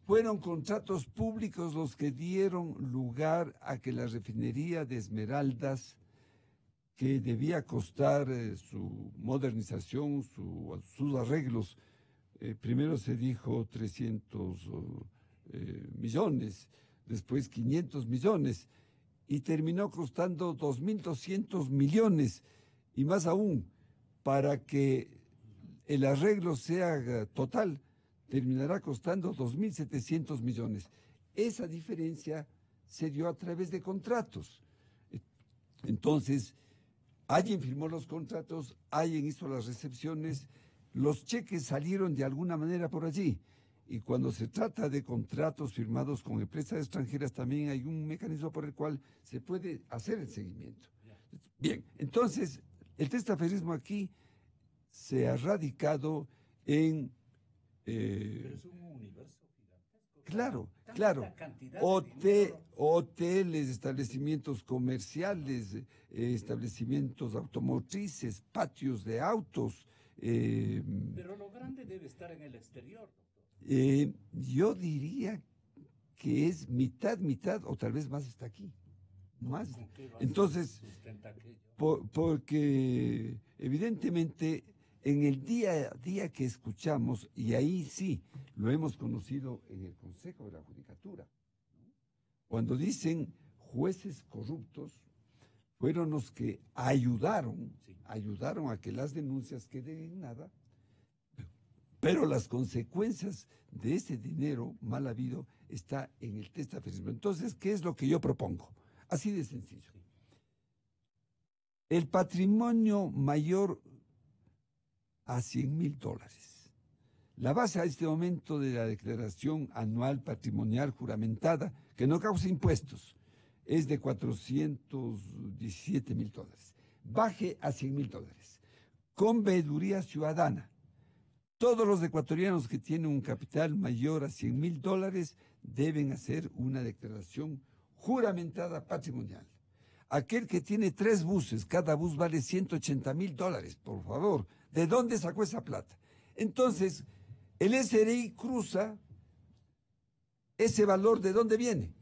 K: Fueron contratos públicos los que dieron lugar a que la refinería de Esmeraldas, que debía costar su modernización, sus arreglos, primero se dijo 300 millones, después 500 millones, y terminó costando 2.200 millones, y más aún, para que el arreglo sea total, terminará costando 2.700 millones. Esa diferencia se dio a través de contratos. Entonces, alguien firmó los contratos, alguien hizo las recepciones, los cheques salieron de alguna manera por allí. Y cuando se trata de contratos firmados con empresas extranjeras, también hay un mecanismo por el cual se puede hacer el seguimiento. Bien, entonces, el testaferrismo aquí se ha radicado en...
H: Pero es un universo gigantesco.
K: Claro. Hoteles, establecimientos comerciales, establecimientos automotrices, patios de autos.
H: Pero lo grande debe estar en el exterior,
K: doctor. Yo diría que es mitad, o tal vez más está aquí. Más. Entonces, porque evidentemente en el día a día que escuchamos, y ahí sí, lo hemos conocido en el Consejo de la Judicatura, cuando dicen jueces corruptos, fueron los que ayudaron a que las denuncias queden en nada, pero las consecuencias de ese dinero mal habido está en el testaferrismo. Entonces, ¿qué es lo que yo propongo? Así de sencillo. el patrimonio mayor a $100,000. La base a este momento de la declaración anual patrimonial juramentada, que no causa impuestos, es de $417,000. Baje a $100,000. Con veeduría ciudadana. Todos los ecuatorianos que tienen un capital mayor a $100,000 deben hacer una declaración juramentada patrimonial. Aquel que tiene 3 buses, cada bus vale $180,000, por favor. ¿De dónde sacó esa plata? Entonces, el SRI cruza ese valor, ¿de dónde viene?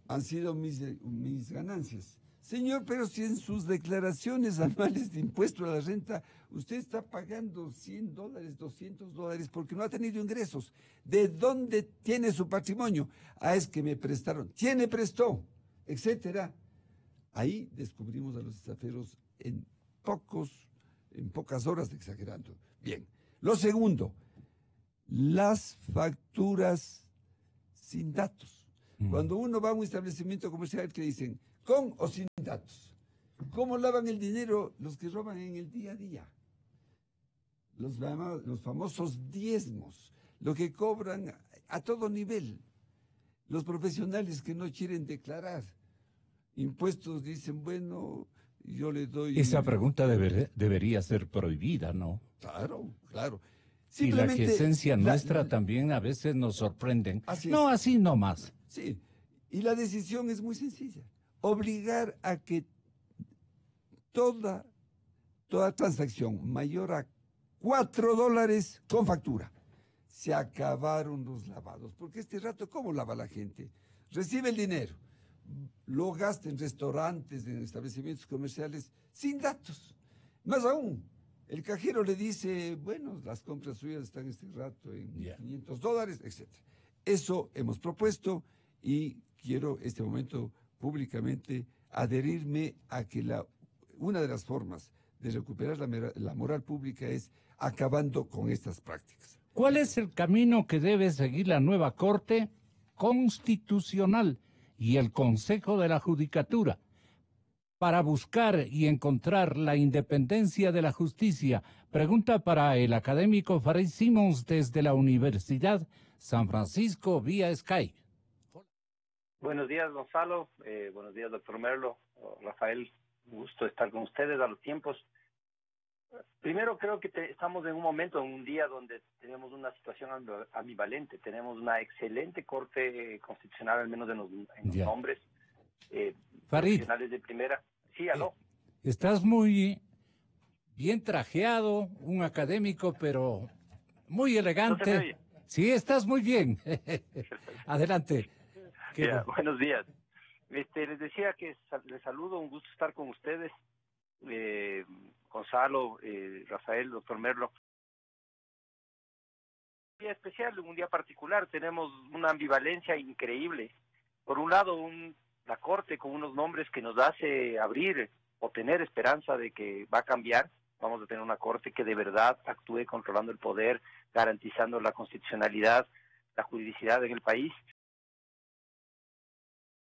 K: Han sido mis ganancias. Señor, pero si en sus declaraciones anuales de impuesto a la renta usted está pagando $100, $200 porque no ha tenido ingresos. ¿De dónde tiene su patrimonio? Ah, es que me prestaron. ¿Quién le prestó? Etcétera. Ahí descubrimos a los estaferos en pocas horas, exagerando. Bien. Lo segundo, las facturas sin datos. Cuando uno va a un establecimiento comercial que dicen, ¿con o sin datos? ¿Cómo lavan el dinero los que roban en el día a día? Los famosos diezmos, lo que cobran a todo nivel. Los profesionales que no quieren declarar impuestos dicen, bueno, yo le doy...
H: Esa pregunta debería ser prohibida, ¿no?
K: Claro, claro.
H: Y la quiesencia nuestra también a veces nos sorprenden. No, así nomás.
K: Sí, y la decisión es muy sencilla. Obligar a que toda transacción mayor a $4 con factura. Se acabaron los lavados. Porque este rato, ¿cómo lava la gente? Recibe el dinero, lo gasta en restaurantes, en establecimientos comerciales, sin datos. Más aún, el cajero le dice, bueno, las compras suyas están este rato en $500, etc. Eso hemos propuesto y quiero este momento públicamente adherirme a que una de las formas de recuperar la moral pública es acabando con estas prácticas.
H: ¿Cuál es el camino que debe seguir la nueva Corte Constitucional y el Consejo de la Judicatura para buscar y encontrar la independencia de la justicia? Pregunta para el académico Farid Simons desde la Universidad San Francisco vía Skype.
L: Buenos días, Gonzalo. Buenos días, doctor Merlo. Rafael, gusto estar con ustedes a los tiempos. Primero, creo que estamos en un momento, en un día donde tenemos una situación ambivalente. Tenemos una excelente Corte Constitucional, al menos en los nombres.
H: Farid.
L: Profesionales de primera. Sí, aló.
H: Estás muy bien trajeado, un académico, pero muy elegante.
L: ¿No se me oye?
H: Sí, estás muy bien. Adelante.
L: Buenos días. Les decía que les saludo, un gusto estar con ustedes. Gonzalo, Rafael, doctor Merlo. Un día especial, un día particular, tenemos una ambivalencia increíble. Por un lado, la Corte con unos nombres que nos hace abrir o tener esperanza de que va a cambiar. Vamos a tener una Corte que de verdad actúe controlando el poder, garantizando la constitucionalidad, la juridicidad en el país.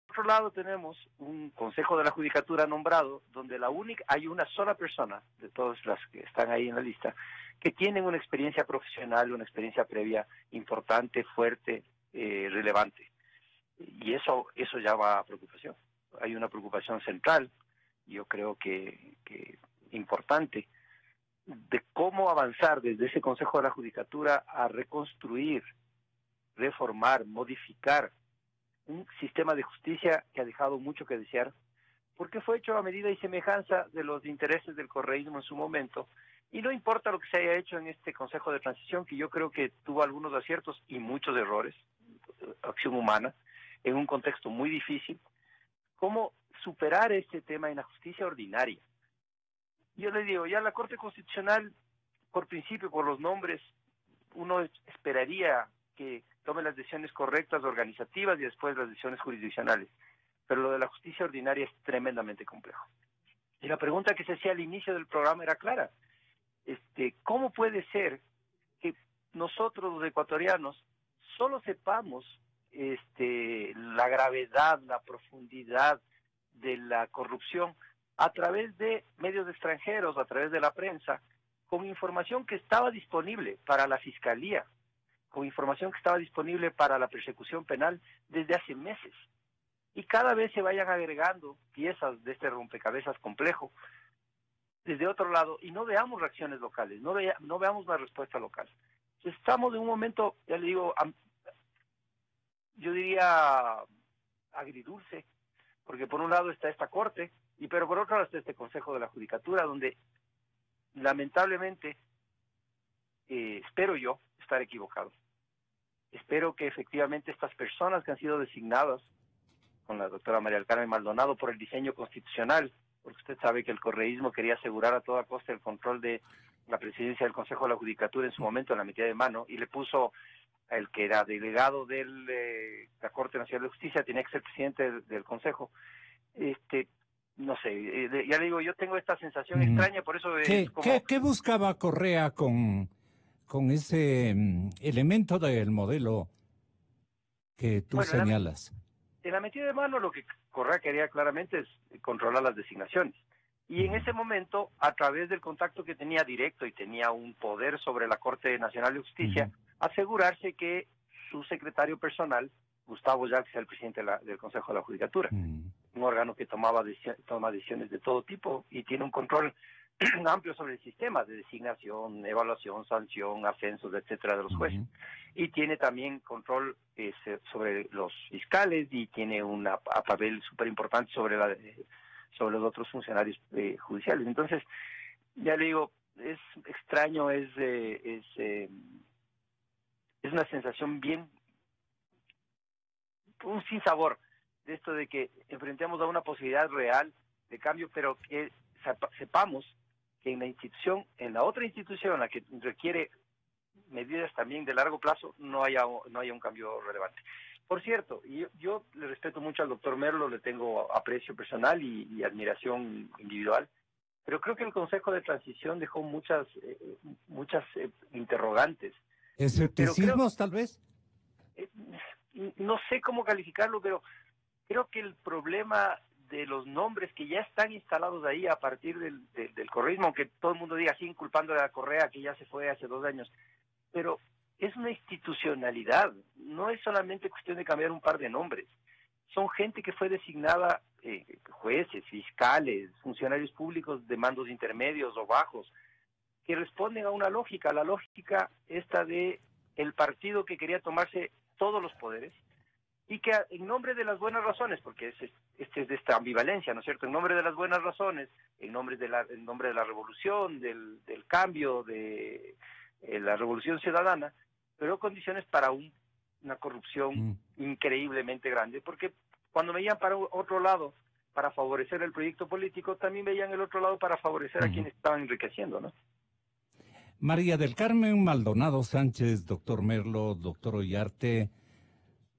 L: Por otro lado, tenemos un Consejo de la Judicatura nombrado, donde hay una sola persona, de todas las que están ahí en la lista, que tienen una experiencia profesional, una experiencia previa importante, fuerte, relevante. Y eso llama a preocupación. Hay una preocupación central, yo creo que importante, de cómo avanzar desde ese Consejo de la Judicatura a reconstruir, reformar, modificar un sistema de justicia que ha dejado mucho que desear, porque fue hecho a medida y semejanza de los intereses del correísmo en su momento, y no importa lo que se haya hecho en este Consejo de Transición, que yo creo que tuvo algunos aciertos y muchos errores, acción humana, en un contexto muy difícil, cómo superar este tema en la justicia ordinaria. Yo le digo, ya la Corte Constitucional, por principio, por los nombres, uno esperaría que tome las decisiones correctas, organizativas, y después las decisiones jurisdiccionales. Pero lo de la justicia ordinaria es tremendamente complejo. Y la pregunta que se hacía al inicio del programa era clara. ¿Cómo puede ser que nosotros, los ecuatorianos, solo sepamos la gravedad, la profundidad de la corrupción a través de medios extranjeros, a través de la prensa, con información que estaba disponible para la Fiscalía, con información que estaba disponible para la persecución penal desde hace meses. Y cada vez se vayan agregando piezas de este rompecabezas complejo desde otro lado y no veamos reacciones locales, no veamos una respuesta local. Estamos en un momento, ya le digo, yo diría agridulce, porque por un lado está esta Corte, pero por otro lado está este Consejo de la Judicatura, donde lamentablemente espero yo estar equivocado. Espero que efectivamente estas personas que han sido designadas con la doctora María del Carmen Maldonado por el diseño constitucional, porque usted sabe que el correísmo quería asegurar a toda costa el control de la presidencia del Consejo de la Judicatura en su momento en la metida de mano, y le puso el que era delegado de la Corte Nacional de Justicia, tenía que ser presidente del Consejo. No sé, ya le digo, yo tengo esta sensación extraña, por eso...
H: ¿Qué buscaba Correa con ese elemento del modelo que tú señalas?
L: En la metida de mano lo que Correa quería claramente es controlar las designaciones. Y en ese momento, a través del contacto que tenía directo y tenía un poder sobre la Corte Nacional de Justicia, asegurarse que su secretario personal, Gustavo Jacques, sea el presidente del Consejo de la Judicatura, un órgano que toma decisiones de todo tipo y tiene un control amplio sobre el sistema de designación, evaluación, sanción, ascensos, etcétera, de los jueces. Y tiene también control sobre los fiscales y tiene un papel súper importante sobre los otros funcionarios judiciales. Entonces, ya le digo, es extraño, es una sensación bien, un sinsabor de esto de que enfrentemos a una posibilidad real de cambio, pero que sepamos que en la otra institución, la que requiere medidas también de largo plazo, no haya un cambio relevante. Por cierto, yo le respeto mucho al doctor Merlo, le tengo aprecio personal y admiración individual, pero creo que el Consejo de Transición dejó muchas interrogantes.
H: ¿Escepticismos, tal vez?
L: No sé cómo calificarlo, pero creo que el problema de los nombres que ya están instalados ahí a partir del correísmo, aunque todo el mundo diga así, inculpando a la Correa, que ya se fue hace 2 años, pero es una institucionalidad, no es solamente cuestión de cambiar un par de nombres. Son gente que fue designada, jueces, fiscales, funcionarios públicos de mandos intermedios o bajos, que responden a una lógica, la lógica esta de el partido que quería tomarse todos los poderes, y que en nombre de las buenas razones, porque es de esta ambivalencia, ¿no es cierto? En nombre de las buenas razones, en nombre de la revolución, del cambio, de la revolución ciudadana, pero condiciones para una corrupción increíblemente grande, porque cuando veían para otro lado para favorecer el proyecto político, también veían el otro lado para favorecer a quienes estaban enriqueciendo, ¿no?
H: María del Carmen Maldonado Sánchez, doctor Merlo, doctor Ollarte,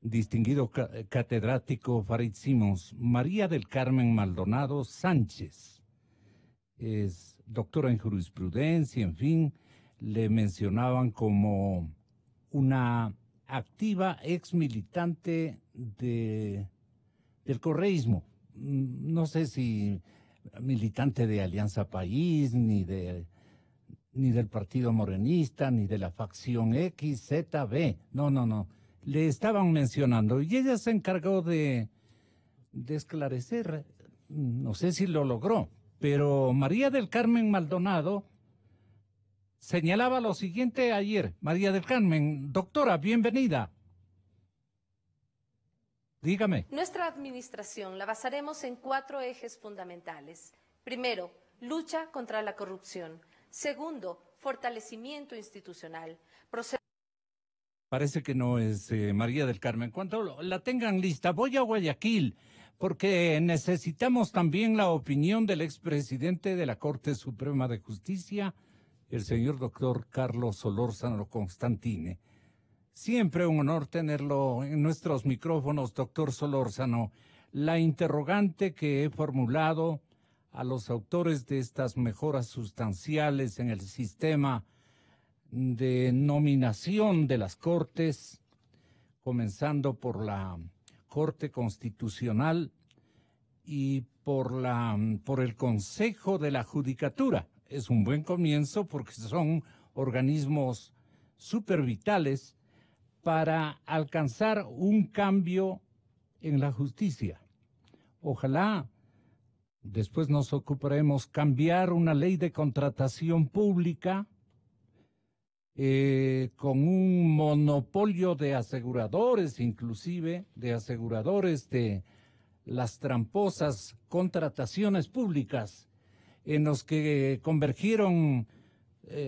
H: distinguido catedrático Farid Simons. María del Carmen Maldonado Sánchez es doctora en jurisprudencia, en fin, le mencionaban como una activa ex militante del correísmo. No sé si militante de Alianza País, ni del Partido Morenista, ni de la facción XZB. No. Le estaban mencionando y ella se encargó de esclarecer, no sé si lo logró, pero María del Carmen Maldonado señalaba lo siguiente ayer. María del Carmen, doctora, bienvenida. Dígame.
M: Nuestra administración la basaremos en 4 ejes fundamentales. Primero, lucha contra la corrupción. Segundo, fortalecimiento institucional.
H: Parece que no es María del Carmen. Cuando la tengan lista, voy a Guayaquil, porque necesitamos también la opinión del expresidente de la Corte Suprema de Justicia, el señor doctor Carlos Solórzano Constantine. Siempre un honor tenerlo en nuestros micrófonos, doctor Solórzano. La interrogante que he formulado a los autores de estas mejoras sustanciales en el sistema de nominación de las Cortes, comenzando por la Corte Constitucional, y por el Consejo de la Judicatura. Es un buen comienzo porque son organismos supervitales para alcanzar un cambio en la justicia. Ojalá después nos ocuparemos cambiar una ley de contratación pública con un monopolio de aseguradores, inclusive de aseguradores de las tramposas contrataciones públicas, en los que convergieron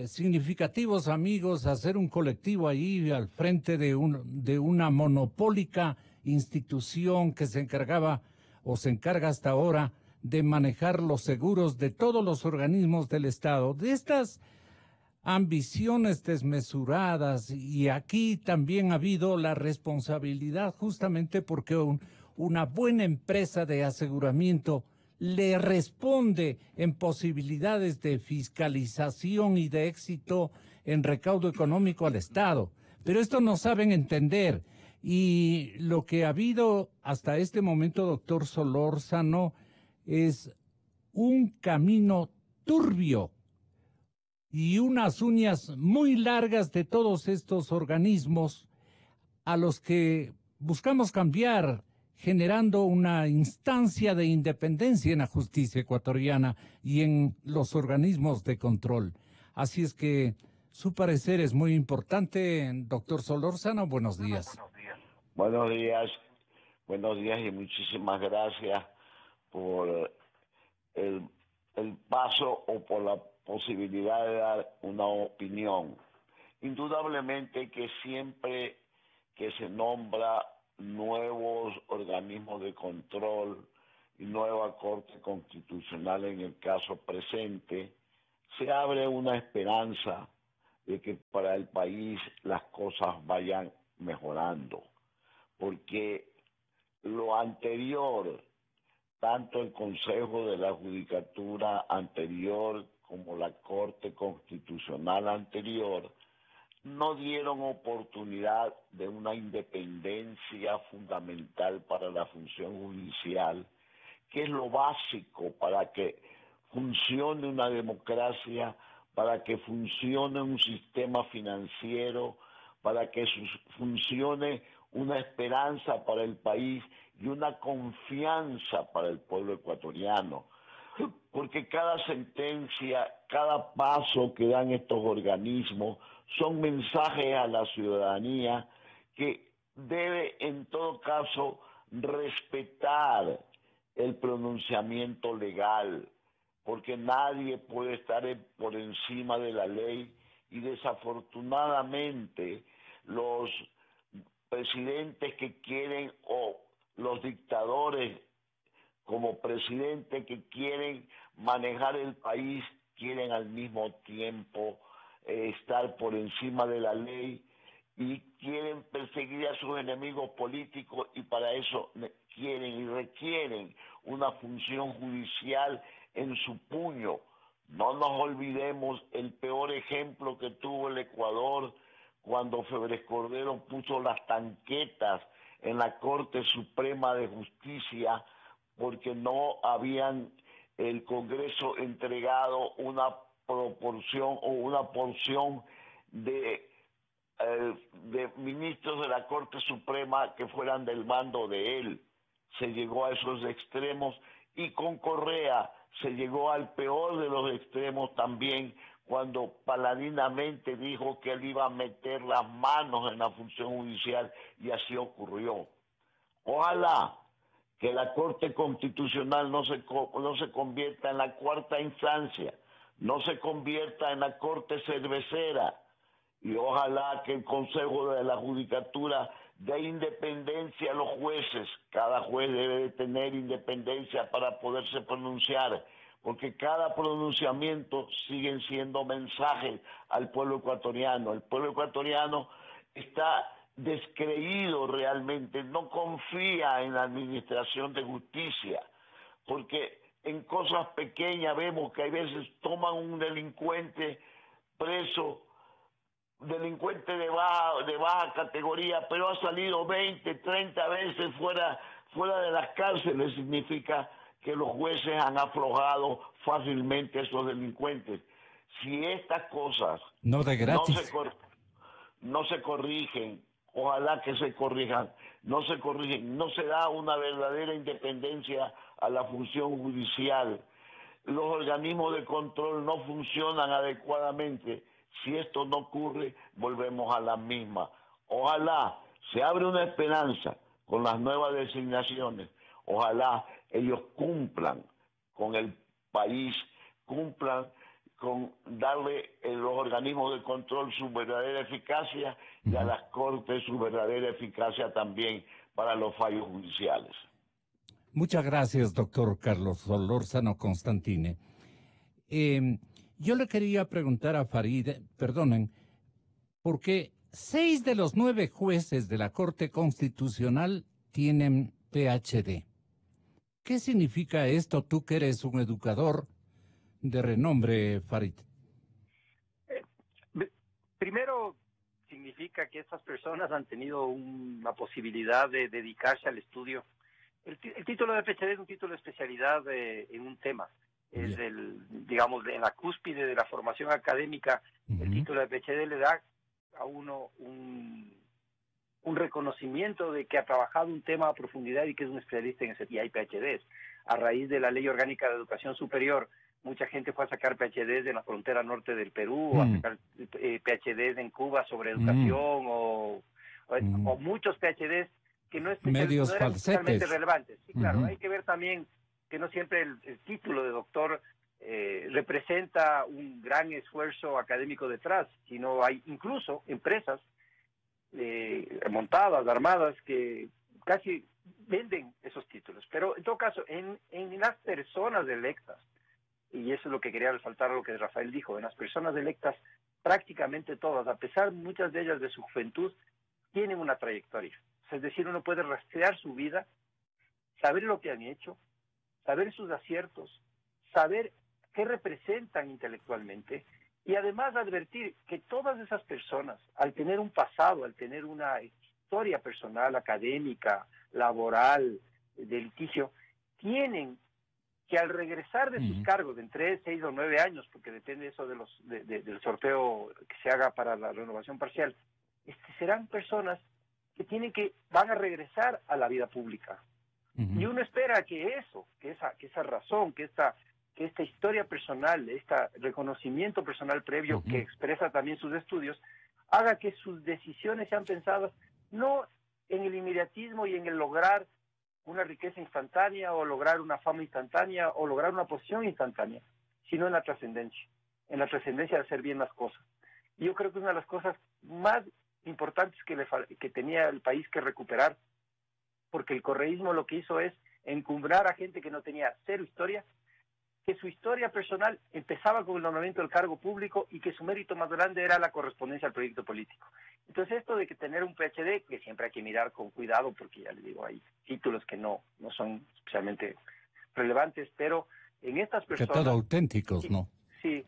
H: significativos amigos a hacer un colectivo ahí al frente de una monopólica institución que se encargaba o se encarga hasta ahora de manejar los seguros de todos los organismos del Estado. De estas ambiciones desmesuradas, y aquí también ha habido la responsabilidad justamente porque una buena empresa de aseguramiento le responde en posibilidades de fiscalización y de éxito en recaudo económico al Estado. Pero esto no saben entender. Y lo que ha habido hasta este momento, doctor Solórzano, es un camino turbio y unas uñas muy largas de todos estos organismos a los que buscamos cambiar, generando una instancia de independencia en la justicia ecuatoriana y en los organismos de control. Así es que su parecer es muy importante, doctor Solórzano. Buenos días.
N: Buenos días y muchísimas gracias por el paso o por la posibilidad de dar una opinión. Indudablemente que siempre que se nombra nuevos organismos de control y nueva Corte Constitucional en el caso presente, se abre una esperanza de que para el país las cosas vayan mejorando, porque lo anterior, tanto el Consejo de la Judicatura anterior como la Corte Constitucional anterior, no dieron oportunidad de una independencia fundamental para la función judicial, que es lo básico para que funcione una democracia, para que funcione un sistema financiero, para que funcione una esperanza para el país y una confianza para el pueblo ecuatoriano. Porque cada sentencia, cada paso que dan estos organismos son mensajes a la ciudadanía que debe en todo caso respetar el pronunciamiento legal, porque nadie puede estar por encima de la ley y desafortunadamente los presidentes que quieren o los dictadores como presidentes que quieren manejar el país quieren al mismo tiempo estar por encima de la ley y quieren perseguir a sus enemigos políticos y para eso quieren y requieren una función judicial en su puño. No nos olvidemos el peor ejemplo que tuvo el Ecuador cuando Febres Cordero puso las tanquetas en la Corte Suprema de Justicia porque no habían el Congreso entregado una proporción o una porción de ministros de la Corte Suprema que fueran del mando de él. Se llegó a esos extremos y con Correa se llegó al peor de los extremos también cuando paladinamente dijo que él iba a meter las manos en la función judicial y así ocurrió. Ojalá que la Corte Constitucional no se convierta en la cuarta instancia, no se convierta en la Corte cervecera y ojalá que el Consejo de la Judicatura dé independencia a los jueces. Cada juez debe de tener independencia para poderse pronunciar, porque cada pronunciamiento siguen siendo mensajes al pueblo ecuatoriano. El pueblo ecuatoriano está descreído realmente, no confía en la administración de justicia, porque en cosas pequeñas vemos que hay veces toman un delincuente preso, delincuente de baja categoría, pero ha salido 20, 30 veces fuera de las cárceles, significa que los jueces han aflojado fácilmente a esos delincuentes. Si estas cosas
H: no de gratis
N: no se corrigen, ojalá que se corrijan, no se corrigen, no se da una verdadera independencia a la función judicial. Los organismos de control no funcionan adecuadamente. Si esto no ocurre, volvemos a la misma. Ojalá se abre una esperanza con las nuevas designaciones. Ojalá ellos cumplan con el país, cumplan con darle a los organismos de control su verdadera eficacia y a las Cortes su verdadera eficacia también para los fallos judiciales.
H: Muchas gracias, doctor Carlos Solórzano Constantine. Yo le quería preguntar a Farid, perdonen, porque 6 de los 9 jueces de la Corte Constitucional tienen PhD. ¿Qué significa esto, tú que eres un educador de renombre, Farid?
L: Primero, significa que estas personas han tenido una posibilidad de dedicarse al estudio. El título de PhD es un título de especialidad en un tema. Es digamos, en la cúspide de la formación académica. El título de PhD le da a uno un reconocimiento de que ha trabajado un tema a profundidad y que es un especialista en ese. Y hay PhDs. A raíz de la Ley Orgánica de Educación Superior, mucha gente fue a sacar PhDs en la frontera norte del Perú, o a sacar PhDs en Cuba sobre educación, o muchos PhDs que no eran especialmente relevantes. Sí, claro, hay que ver también que no siempre el título de doctor representa un gran esfuerzo académico detrás, sino hay incluso empresas montadas, armadas, que casi venden esos títulos. Pero en todo caso, en las personas electas, y eso es lo que quería resaltar, lo que Rafael dijo, en las personas electas, prácticamente todas, a pesar muchas de ellas de su juventud, tienen una trayectoria. Es decir, uno puede rastrear su vida, saber lo que han hecho, saber sus aciertos, saber qué representan intelectualmente, y además advertir que todas esas personas, al tener un pasado, al tener una historia personal, académica, laboral, de litigio, tienen que al regresar de sus cargos en 3, 6 o 9 años, porque depende eso del sorteo que se haga para la renovación parcial, serán personas que van a regresar a la vida pública. Y uno espera que esa razón, que esta historia personal, este reconocimiento personal previo que expresa también sus estudios, haga que sus decisiones sean pensadas no en el inmediatismo y en el lograr una riqueza instantánea, o lograr una fama instantánea, o lograr una posición instantánea, sino en la trascendencia de hacer bien las cosas. Y yo creo que una de las cosas más importantes que tenía el país que recuperar, porque el correísmo lo que hizo es encumbrar a gente que no tenía cero historia, que su historia personal empezaba con el nombramiento del cargo público y que su mérito más grande era la correspondencia al proyecto político. Entonces esto de que tener un PhD, que siempre hay que mirar con cuidado, porque ya les digo, hay títulos que no son especialmente relevantes, pero en estas personas...
H: Que todo auténticos, ¿no?
L: Sí,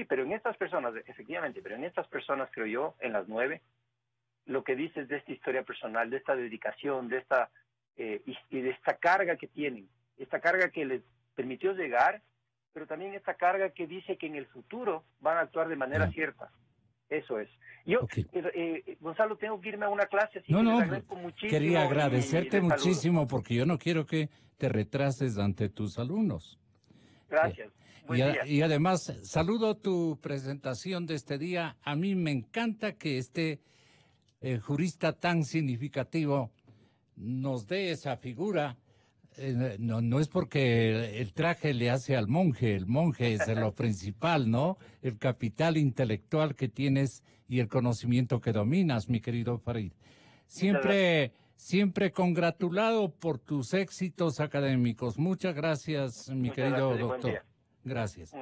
L: pero en estas personas, efectivamente, pero en estas personas, creo yo, en las 9, lo que dices de esta historia personal, de esta dedicación, de esta y de esta carga que tienen, esta carga que les permitió llegar, pero también esta carga que dice que en el futuro van a actuar de manera cierta. Eso es. Yo, Gonzalo, tengo que irme a una clase, así que les agradezco muchísimo.
H: Quería agradecerte muchísimo, porque yo no quiero que te retrases ante tus alumnos.
L: Gracias.
H: Y además, saludo tu presentación de este día. A mí me encanta que este jurista tan significativo nos dé esa figura. No es porque el traje le hace al monje, el monje es lo principal, ¿no? El capital intelectual que tienes y el conocimiento que dominas, mi querido Farid. Siempre congratulado por tus éxitos académicos. Muchas gracias, mi querido doctor. Gracias.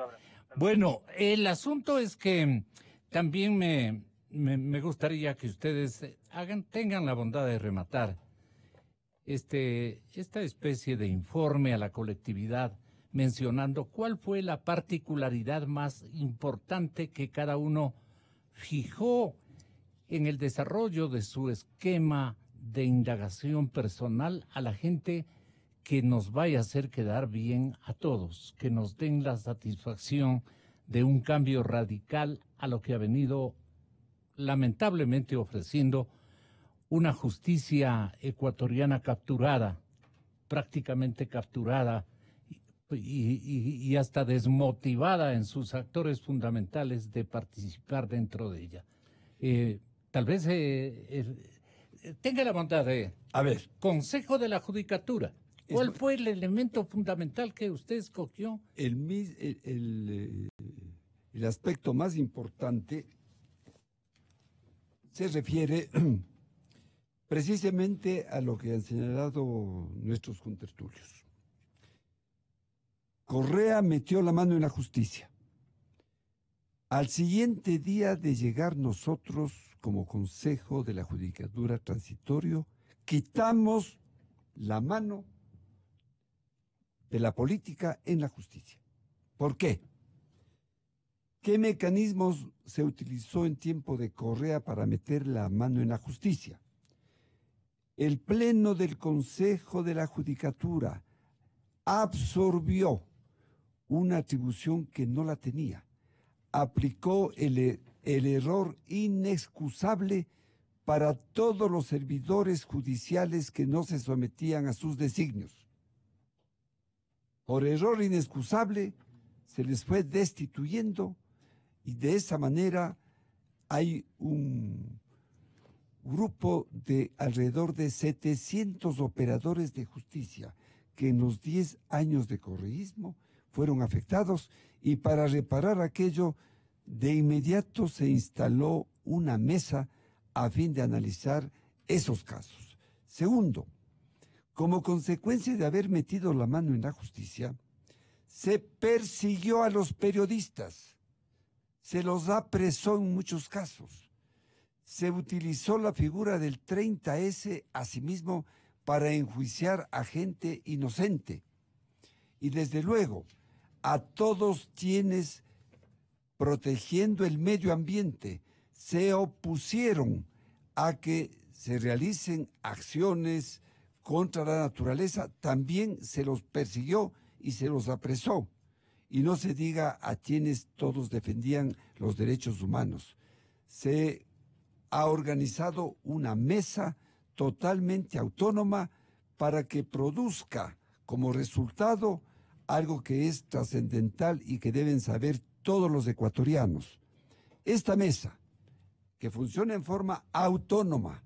H: Bueno, el asunto es que también me gustaría que ustedes tengan la bondad de rematar esta especie de informe a la colectividad, mencionando cuál fue la particularidad más importante que cada uno fijó en el desarrollo de su esquema de indagación personal a la gente que nos vaya a hacer quedar bien a todos, que nos den la satisfacción de un cambio radical a lo que ha venido lamentablemente ofreciendo una justicia ecuatoriana capturada, prácticamente capturada y hasta desmotivada en sus actores fundamentales de participar dentro de ella. Tal vez tenga la bondad de...
K: A ver.
H: Consejo de la Judicatura. ¿Cuál fue el elemento fundamental que usted escogió?
K: El aspecto más importante se refiere precisamente a lo que han señalado nuestros contertulios. Correa metió la mano en la justicia. Al siguiente día de llegar nosotros, como Consejo de la Judicatura Transitorio, quitamos la mano de la política en la justicia. ¿Por qué? ¿Qué mecanismos se utilizó en tiempo de Correa para meter la mano en la justicia? El Pleno del Consejo de la Judicatura absorbió una atribución que no la tenía. Aplicó el error inexcusable para todos los servidores judiciales que no se sometían a sus designios. Por error inexcusable se les fue destituyendo y de esa manera hay un grupo de alrededor de 700 operadores de justicia que en los 10 años de correísmo fueron afectados, y para reparar aquello de inmediato se instaló una mesa a fin de analizar esos casos. Segundo, como consecuencia de haber metido la mano en la justicia, se persiguió a los periodistas, se los apresó en muchos casos, se utilizó la figura del 30S asimismo para enjuiciar a gente inocente. Y desde luego, a todos quienes, protegiendo el medio ambiente, se opusieron a que se realicen acciones contra la naturaleza, también se los persiguió y se los apresó. Y no se diga a quienes todos defendían los derechos humanos. Se ha organizado una mesa totalmente autónoma para que produzca como resultado algo que es trascendental y que deben saber todos los ecuatorianos. Esta mesa, que funciona en forma autónoma,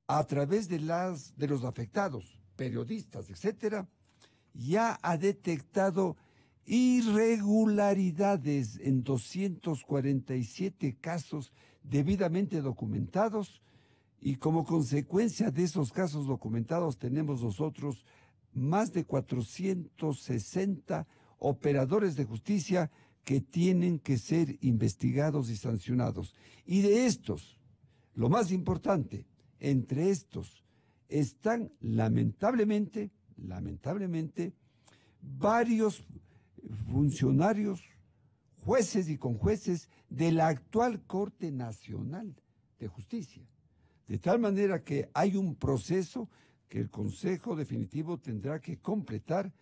K: a través de los afectados, periodistas, etcétera, ya ha detectado irregularidades en 247 casos debidamente documentados, y como consecuencia de esos casos documentados tenemos nosotros más de 460 operadores de justicia que tienen que ser investigados y sancionados. Y de estos, lo más importante, entre estos están lamentablemente, varios funcionarios, jueces y conjueces de la actual Corte Nacional de Justicia. De tal manera que hay un proceso que el Consejo Definitivo tendrá que completar,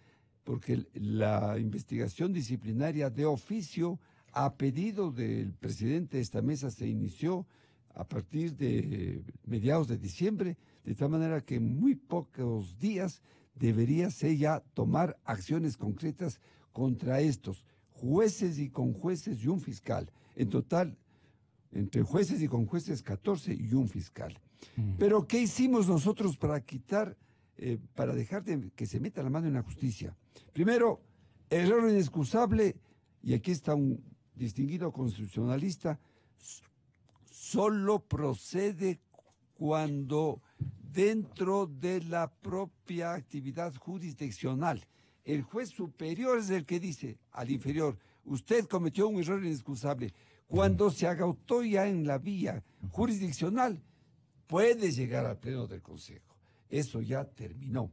K: porque la investigación disciplinaria de oficio a pedido del presidente de esta mesa se inició a partir de mediados de diciembre, de tal manera que en muy pocos días debería ser ya tomar acciones concretas contra estos jueces y conjueces y un fiscal. En total, entre jueces y conjueces 14 y un fiscal. Pero ¿qué hicimos nosotros para quitar, para dejar de que se meta la mano en la justicia? Primero, error inexcusable, y aquí está un distinguido constitucionalista, solo procede cuando dentro de la propia actividad jurisdiccional el juez superior es el que dice al inferior, usted cometió un error inexcusable. Cuando se agotó ya en la vía jurisdiccional, puede llegar al pleno del Consejo. Eso ya terminó.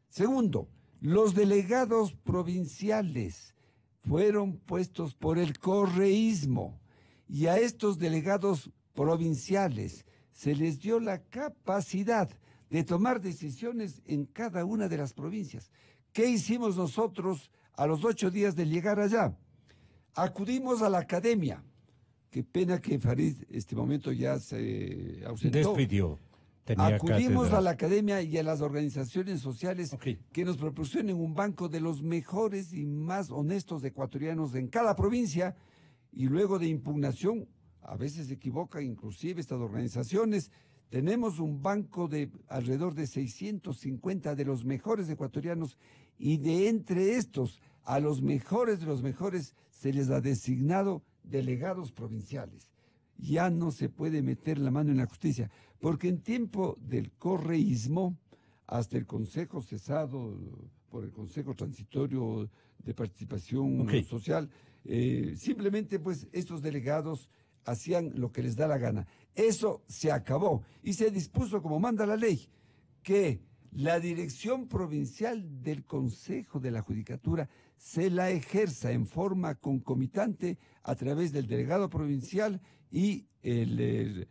K: Segundo, los delegados provinciales fueron puestos por el correísmo, y a estos delegados provinciales se les dio la capacidad de tomar decisiones en cada una de las provincias. ¿Qué hicimos nosotros a los 8 días de llegar allá? Acudimos a la academia. Qué pena que Farid este momento ya se ausentó.
H: Despidió.
K: Acudimos
H: cátedra.
K: a la academia y a las organizaciones sociales que nos proporcionen un banco de los mejores y más honestos ecuatorianos en cada provincia, y luego de impugnación, a veces se equivocan inclusive estas organizaciones, tenemos un banco de alrededor de 650 de los mejores ecuatorianos, y de entre estos, a los mejores de los mejores, se les ha designado delegados provinciales. Ya no se puede meter la mano en la justicia, porque en tiempo del correísmo, hasta el Consejo cesado por el Consejo Transitorio de Participación Social, simplemente pues estos delegados hacían lo que les da la gana. Eso se acabó y se dispuso, como manda la ley, que la dirección provincial del Consejo de la Judicatura se la ejerza en forma concomitante a través del delegado provincial y el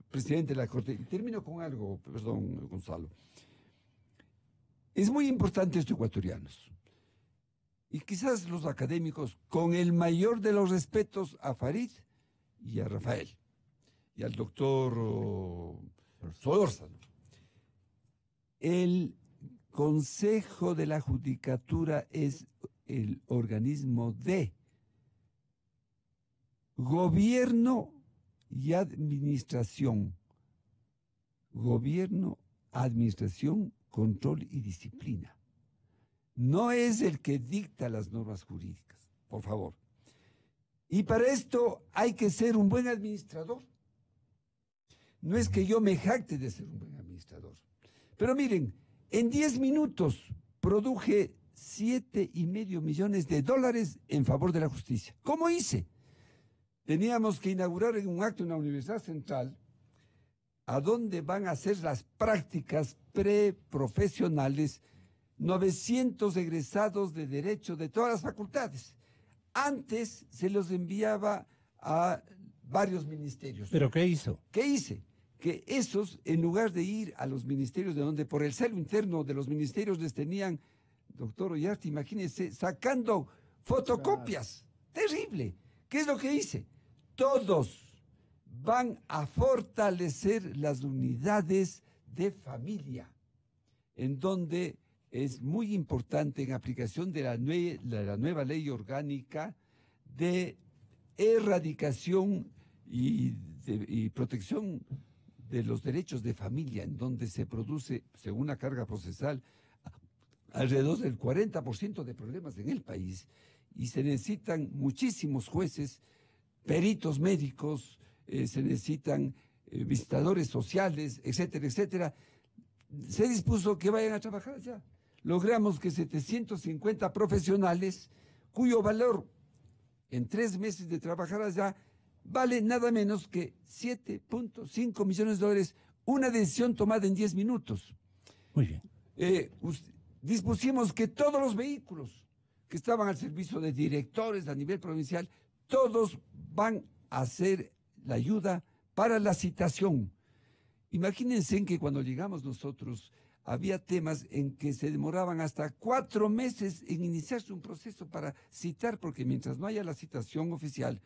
K: presidente de la Corte. Y termino con algo, perdón, Gonzalo. Es muy importante esto, ecuatorianos. Y quizás los académicos, con el mayor de los respetos a Farid y a Rafael, y al doctor Solórzano, el Consejo de la Judicatura es el organismo de gobierno y administración. Gobierno, administración, control y disciplina. No es el que dicta las normas jurídicas, por favor. Y para esto hay que ser un buen administrador. No es que yo me jacte de ser un buen administrador. Pero miren, en 10 minutos produje $7.5 millones en favor de la justicia. ¿Cómo hice? Teníamos que inaugurar en un acto en la Universidad Central a donde van a hacer las prácticas preprofesionales 900 egresados de Derecho de todas las facultades. Antes se los enviaba a varios ministerios.
H: ¿Pero qué hizo?
K: ¿Qué hice? Que esos, en lugar de ir a los ministerios de donde por el celo interno de los ministerios les tenían, doctor Ollarte, imagínense, sacando fotocopias. Terrible. ¿Qué es lo que hice? Todos van a fortalecer las unidades de familia, en donde es muy importante, en aplicación de la nueva ley orgánica de erradicación y protección de los derechos de familia, en donde se produce, según la carga procesal, alrededor del 40% de problemas en el país, y se necesitan muchísimos jueces, peritos médicos, se necesitan visitadores sociales, etcétera, etcétera. Se dispuso que vayan a trabajar allá. Logramos que 750 profesionales, cuyo valor en 3 meses de trabajar allá vale nada menos que $7.5 millones, una decisión tomada en 10 minutos.
H: Muy bien.
K: Dispusimos que todos los vehículos que estaban al servicio de directores a nivel provincial, todos van a hacer la ayuda para la citación. Imagínense que cuando llegamos nosotros había temas en que se demoraban hasta 4 meses en iniciarse un proceso para citar, porque mientras no haya la citación oficial,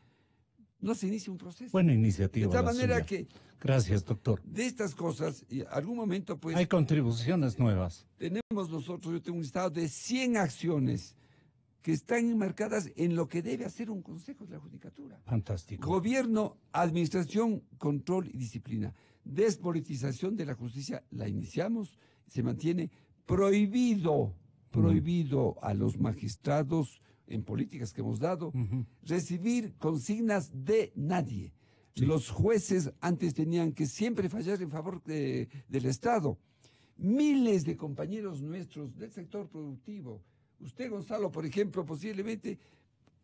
K: no se inicia un proceso.
H: Buena iniciativa.
K: De tal manera
H: suya.
K: que...
H: Gracias, doctor.
K: De estas cosas, y algún momento pues...
H: Hay contribuciones nuevas.
K: Tenemos nosotros, yo tengo un listado de 100 acciones que están enmarcadas en lo que debe hacer un Consejo de la Judicatura.
H: Fantástico.
K: Gobierno, administración, control y disciplina. Despolitización de la justicia, la iniciamos, se mantiene. Prohibido a los magistrados en políticas que hemos dado, recibir consignas de nadie. Sí. Los jueces antes tenían que siempre fallar en favor del Estado. Miles de compañeros nuestros del sector productivo, usted, Gonzalo, por ejemplo, posiblemente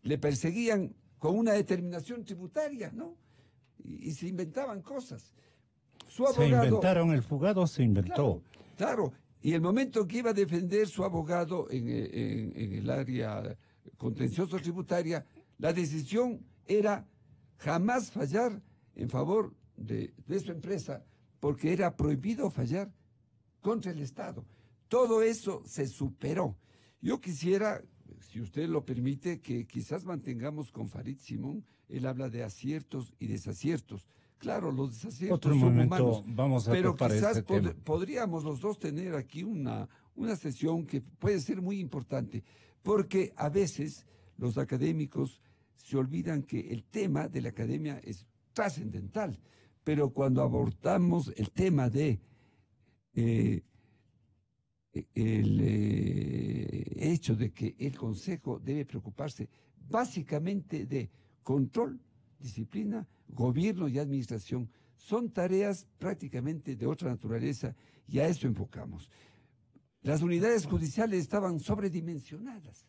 K: le perseguían con una determinación tributaria, ¿no? Y se inventaban cosas. Su abogado,
H: se inventaron, el fugado se inventó.
K: Claro, y el momento que iba a defender su abogado en el área contencioso tributaria, la decisión era jamás fallar en favor de su empresa, porque era prohibido fallar contra el Estado. Todo eso se superó. Yo quisiera, si usted lo permite, que quizás mantengamos con Farid Simón. Él habla de aciertos y desaciertos. Claro, los desaciertos
H: Otro
K: son
H: momento,
K: humanos,
H: vamos a
K: pero
H: topar
K: quizás
H: ese tema.
K: podríamos los dos tener aquí una sesión que puede ser muy importante, porque a veces los académicos se olvidan que el tema de la academia es trascendental, pero cuando abordamos el tema de hecho de que el Consejo debe preocuparse básicamente de control, disciplina, gobierno y administración, son tareas prácticamente de otra naturaleza y a eso enfocamos. Las unidades judiciales estaban sobredimensionadas.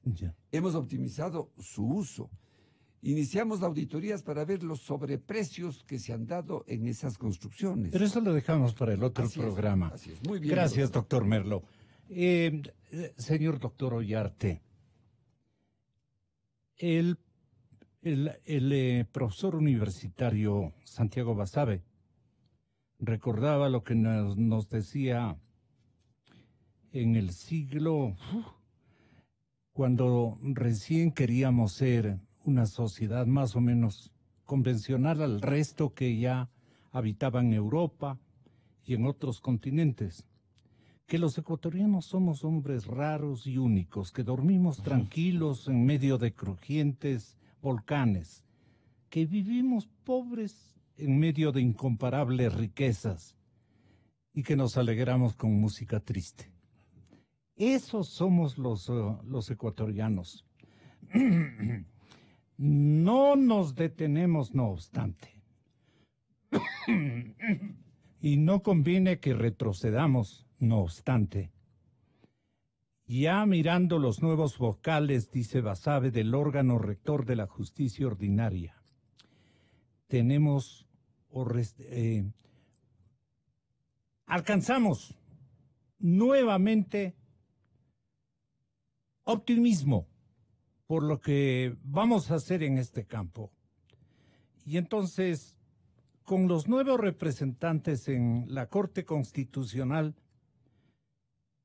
K: Hemos optimizado su uso. Iniciamos auditorías para ver los sobreprecios que se han dado en esas construcciones.
H: Pero eso lo dejamos para el otro programa.
K: Así es, muy bien.
H: Gracias, doctor Merlo. Señor doctor Ollarte, el profesor universitario Santiago Basabe recordaba lo que nos decía en el siglo, cuando recién queríamos ser una sociedad más o menos convencional al resto que ya habitaba en Europa y en otros continentes, que los ecuatorianos somos hombres raros y únicos, que dormimos tranquilos en medio de crujientes volcanes, que vivimos pobres en medio de incomparables riquezas y que nos alegramos con música triste. Esos somos los ecuatorianos. No nos detenemos, no obstante. Y no conviene que retrocedamos, no obstante. Ya mirando los nuevos vocales, dice Basabe, del órgano rector de la justicia ordinaria, tenemos alcanzamos nuevamente optimismo por lo que vamos a hacer en este campo. Y entonces, con los nuevos representantes en la Corte Constitucional,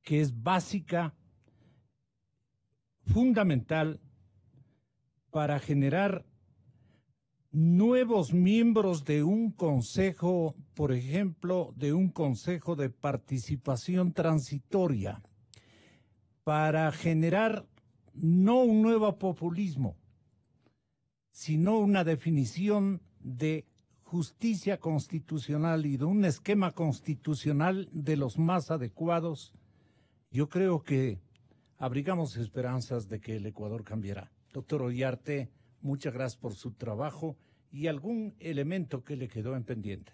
H: que es básica, fundamental, para generar nuevos miembros de un consejo, por ejemplo, de un consejo de participación transitoria, para generar no un nuevo populismo, sino una definición de justicia constitucional y de un esquema constitucional de los más adecuados. Yo creo que abrigamos esperanzas de que el Ecuador cambiará. Doctor Ollarte, muchas gracias por su trabajo y algún elemento que le quedó en pendiente.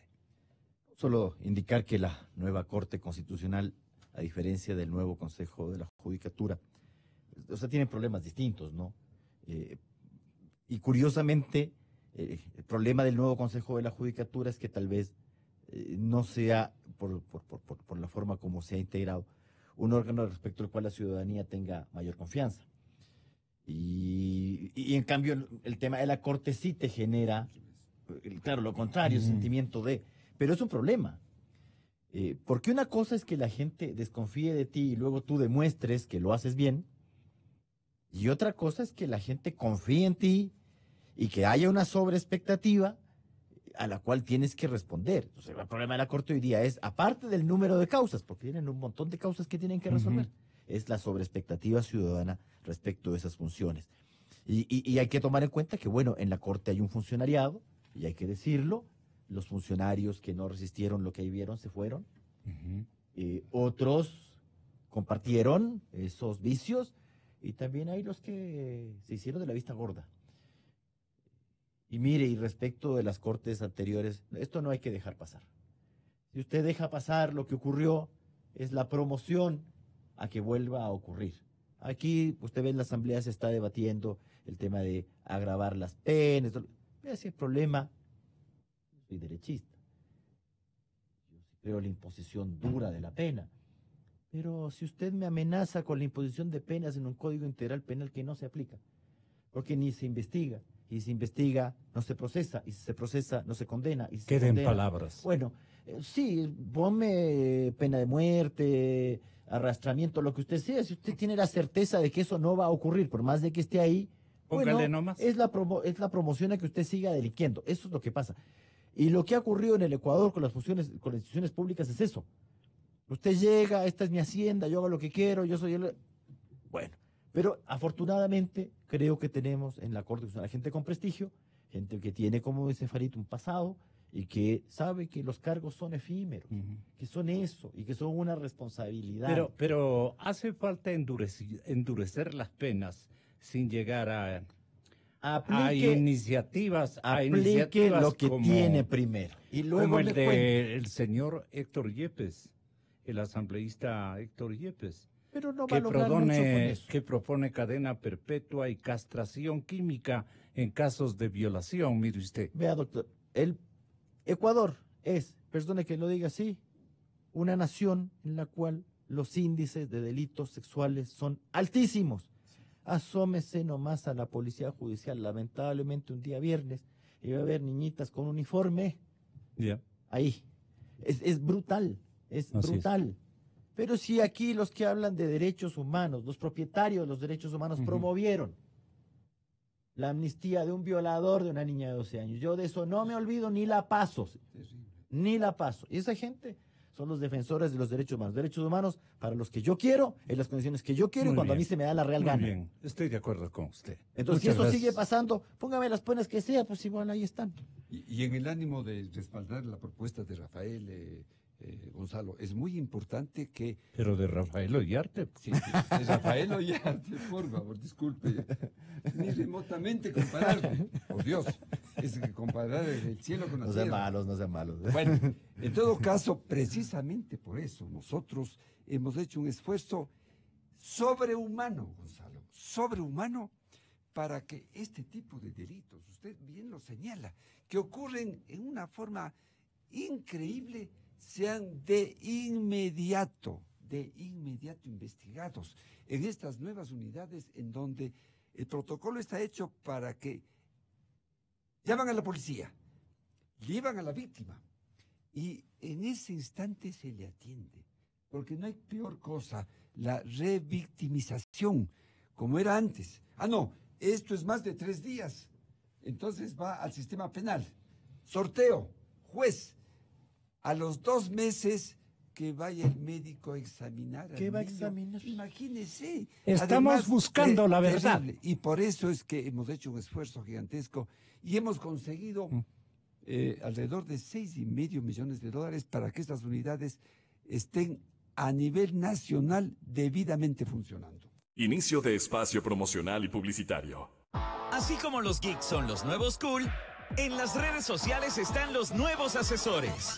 J: Solo indicar que la nueva Corte Constitucional, a diferencia del nuevo Consejo de la Judicatura, o sea, tienen problemas distintos, ¿no? Y curiosamente, el problema del nuevo Consejo de la Judicatura es que tal vez no sea, por la forma como se ha integrado, un órgano respecto al cual la ciudadanía tenga mayor confianza. Y en cambio, el tema de la Corte sí te genera, claro, lo contrario, sentimiento de... Pero es un problema. Porque una cosa es que la gente desconfíe de ti y luego tú demuestres que lo haces bien, y otra cosa es que la gente confíe en ti y que haya una sobreexpectativa a la cual tienes que responder. Entonces, el problema de la Corte hoy día es, aparte del número de causas, porque tienen un montón de causas que tienen que resolver, es la sobreexpectativa ciudadana respecto de esas funciones. Y hay que tomar en cuenta que, bueno, en la Corte hay un funcionariado, y hay que decirlo, los funcionarios que no resistieron lo que ahí vieron se fueron, otros compartieron esos vicios, y también hay los que se hicieron de la vista gorda. Y mire, y respecto de las cortes anteriores, esto no hay que dejar pasar. Si usted deja pasar lo que ocurrió, es la promoción a que vuelva a ocurrir. Aquí, usted ve en la Asamblea se está debatiendo el tema de agravar las penas. Vea si el problema, yo soy derechista. Yo sí creo en la imposición dura de la pena. Pero si usted me amenaza con la imposición de penas en un Código Integral Penal que no se aplica, porque ni se investiga, y se investiga, no se procesa, y si se procesa, no se condena. Y si
H: Queden
J: se condena,
H: palabras.
J: Bueno, sí, ponme pena de muerte, arrastramiento, lo que usted sea, si usted tiene la certeza de que eso no va a ocurrir, por más de que esté ahí,
H: Póngale nomás.
J: es la promoción a que usted siga delinquiendo. Eso es lo que pasa. Y lo que ha ocurrido en el Ecuador con las instituciones públicas es eso. Usted llega, esta es mi hacienda, yo hago lo que quiero, yo soy el... Bueno, pero afortunadamente creo que tenemos en la Corte Constitucional gente con prestigio, gente que tiene, como dice Farid, un pasado y que sabe que los cargos son efímeros, que son eso y que son una responsabilidad.
H: Pero hace falta endurecer las penas sin llegar a iniciativas.
J: Aplique lo que tiene primero. Y luego
H: como el señor Héctor Yepes, el asambleísta Héctor Yepes.
J: Pero no va a lograr mucho con eso.
H: Que propone cadena perpetua y castración química en casos de violación, mire usted.
J: Vea, doctor, el Ecuador es, perdone que lo diga así, una nación en la cual los índices de delitos sexuales son altísimos. Asómese nomás a la policía judicial, lamentablemente un día viernes, y va a haber niñitas con uniforme. Ahí. Es brutal, es brutal. Pero si aquí los que hablan de derechos humanos, los propietarios de los derechos humanos promovieron la amnistía de un violador de una niña de 12 años. Yo de eso no me olvido ni la paso. Ni la paso. Y esa gente son los defensores de los derechos humanos para los que yo quiero, en las condiciones que yo quiero y cuando a mí se me da la real gana.
H: Muy bien, estoy de acuerdo con usted.
J: Entonces, si eso sigue pasando, póngame las penas que sea, pues igual ahí están.
K: Y en el ánimo de respaldar la propuesta de Rafael, Gonzalo, es muy importante que...
H: Pero de Rafael Ollarte.
K: Sí, de Rafael Ollarte, por favor, disculpe. Ni remotamente compararlo. Por Dios, es que comparar el cielo con la tierra.
J: No sean malos.
K: Bueno, en todo caso, precisamente por eso, nosotros hemos hecho un esfuerzo sobrehumano, Gonzalo, sobrehumano, para que este tipo de delitos, usted bien lo señala, que ocurren en una forma increíble, sean de inmediato investigados en estas nuevas unidades en donde el protocolo está hecho para que llaman a la policía, llevan a la víctima y en ese instante se le atiende, porque no hay peor cosa, la revictimización, como era antes. No, esto es más de 3 días, entonces va al sistema penal, sorteo, juez. A los 2 meses que vaya el médico a examinar.
J: ¿Qué va a examinar?
K: Imagínese.
H: Estamos
K: Además,
H: buscando la verdad.
K: Terrible. Y por eso es que hemos hecho un esfuerzo gigantesco y hemos conseguido alrededor de $6.5 millones para que estas unidades estén a nivel nacional debidamente funcionando.
A: Inicio de espacio promocional y publicitario.
O: Así como los geeks son los nuevos cool, en las redes sociales están los nuevos asesores.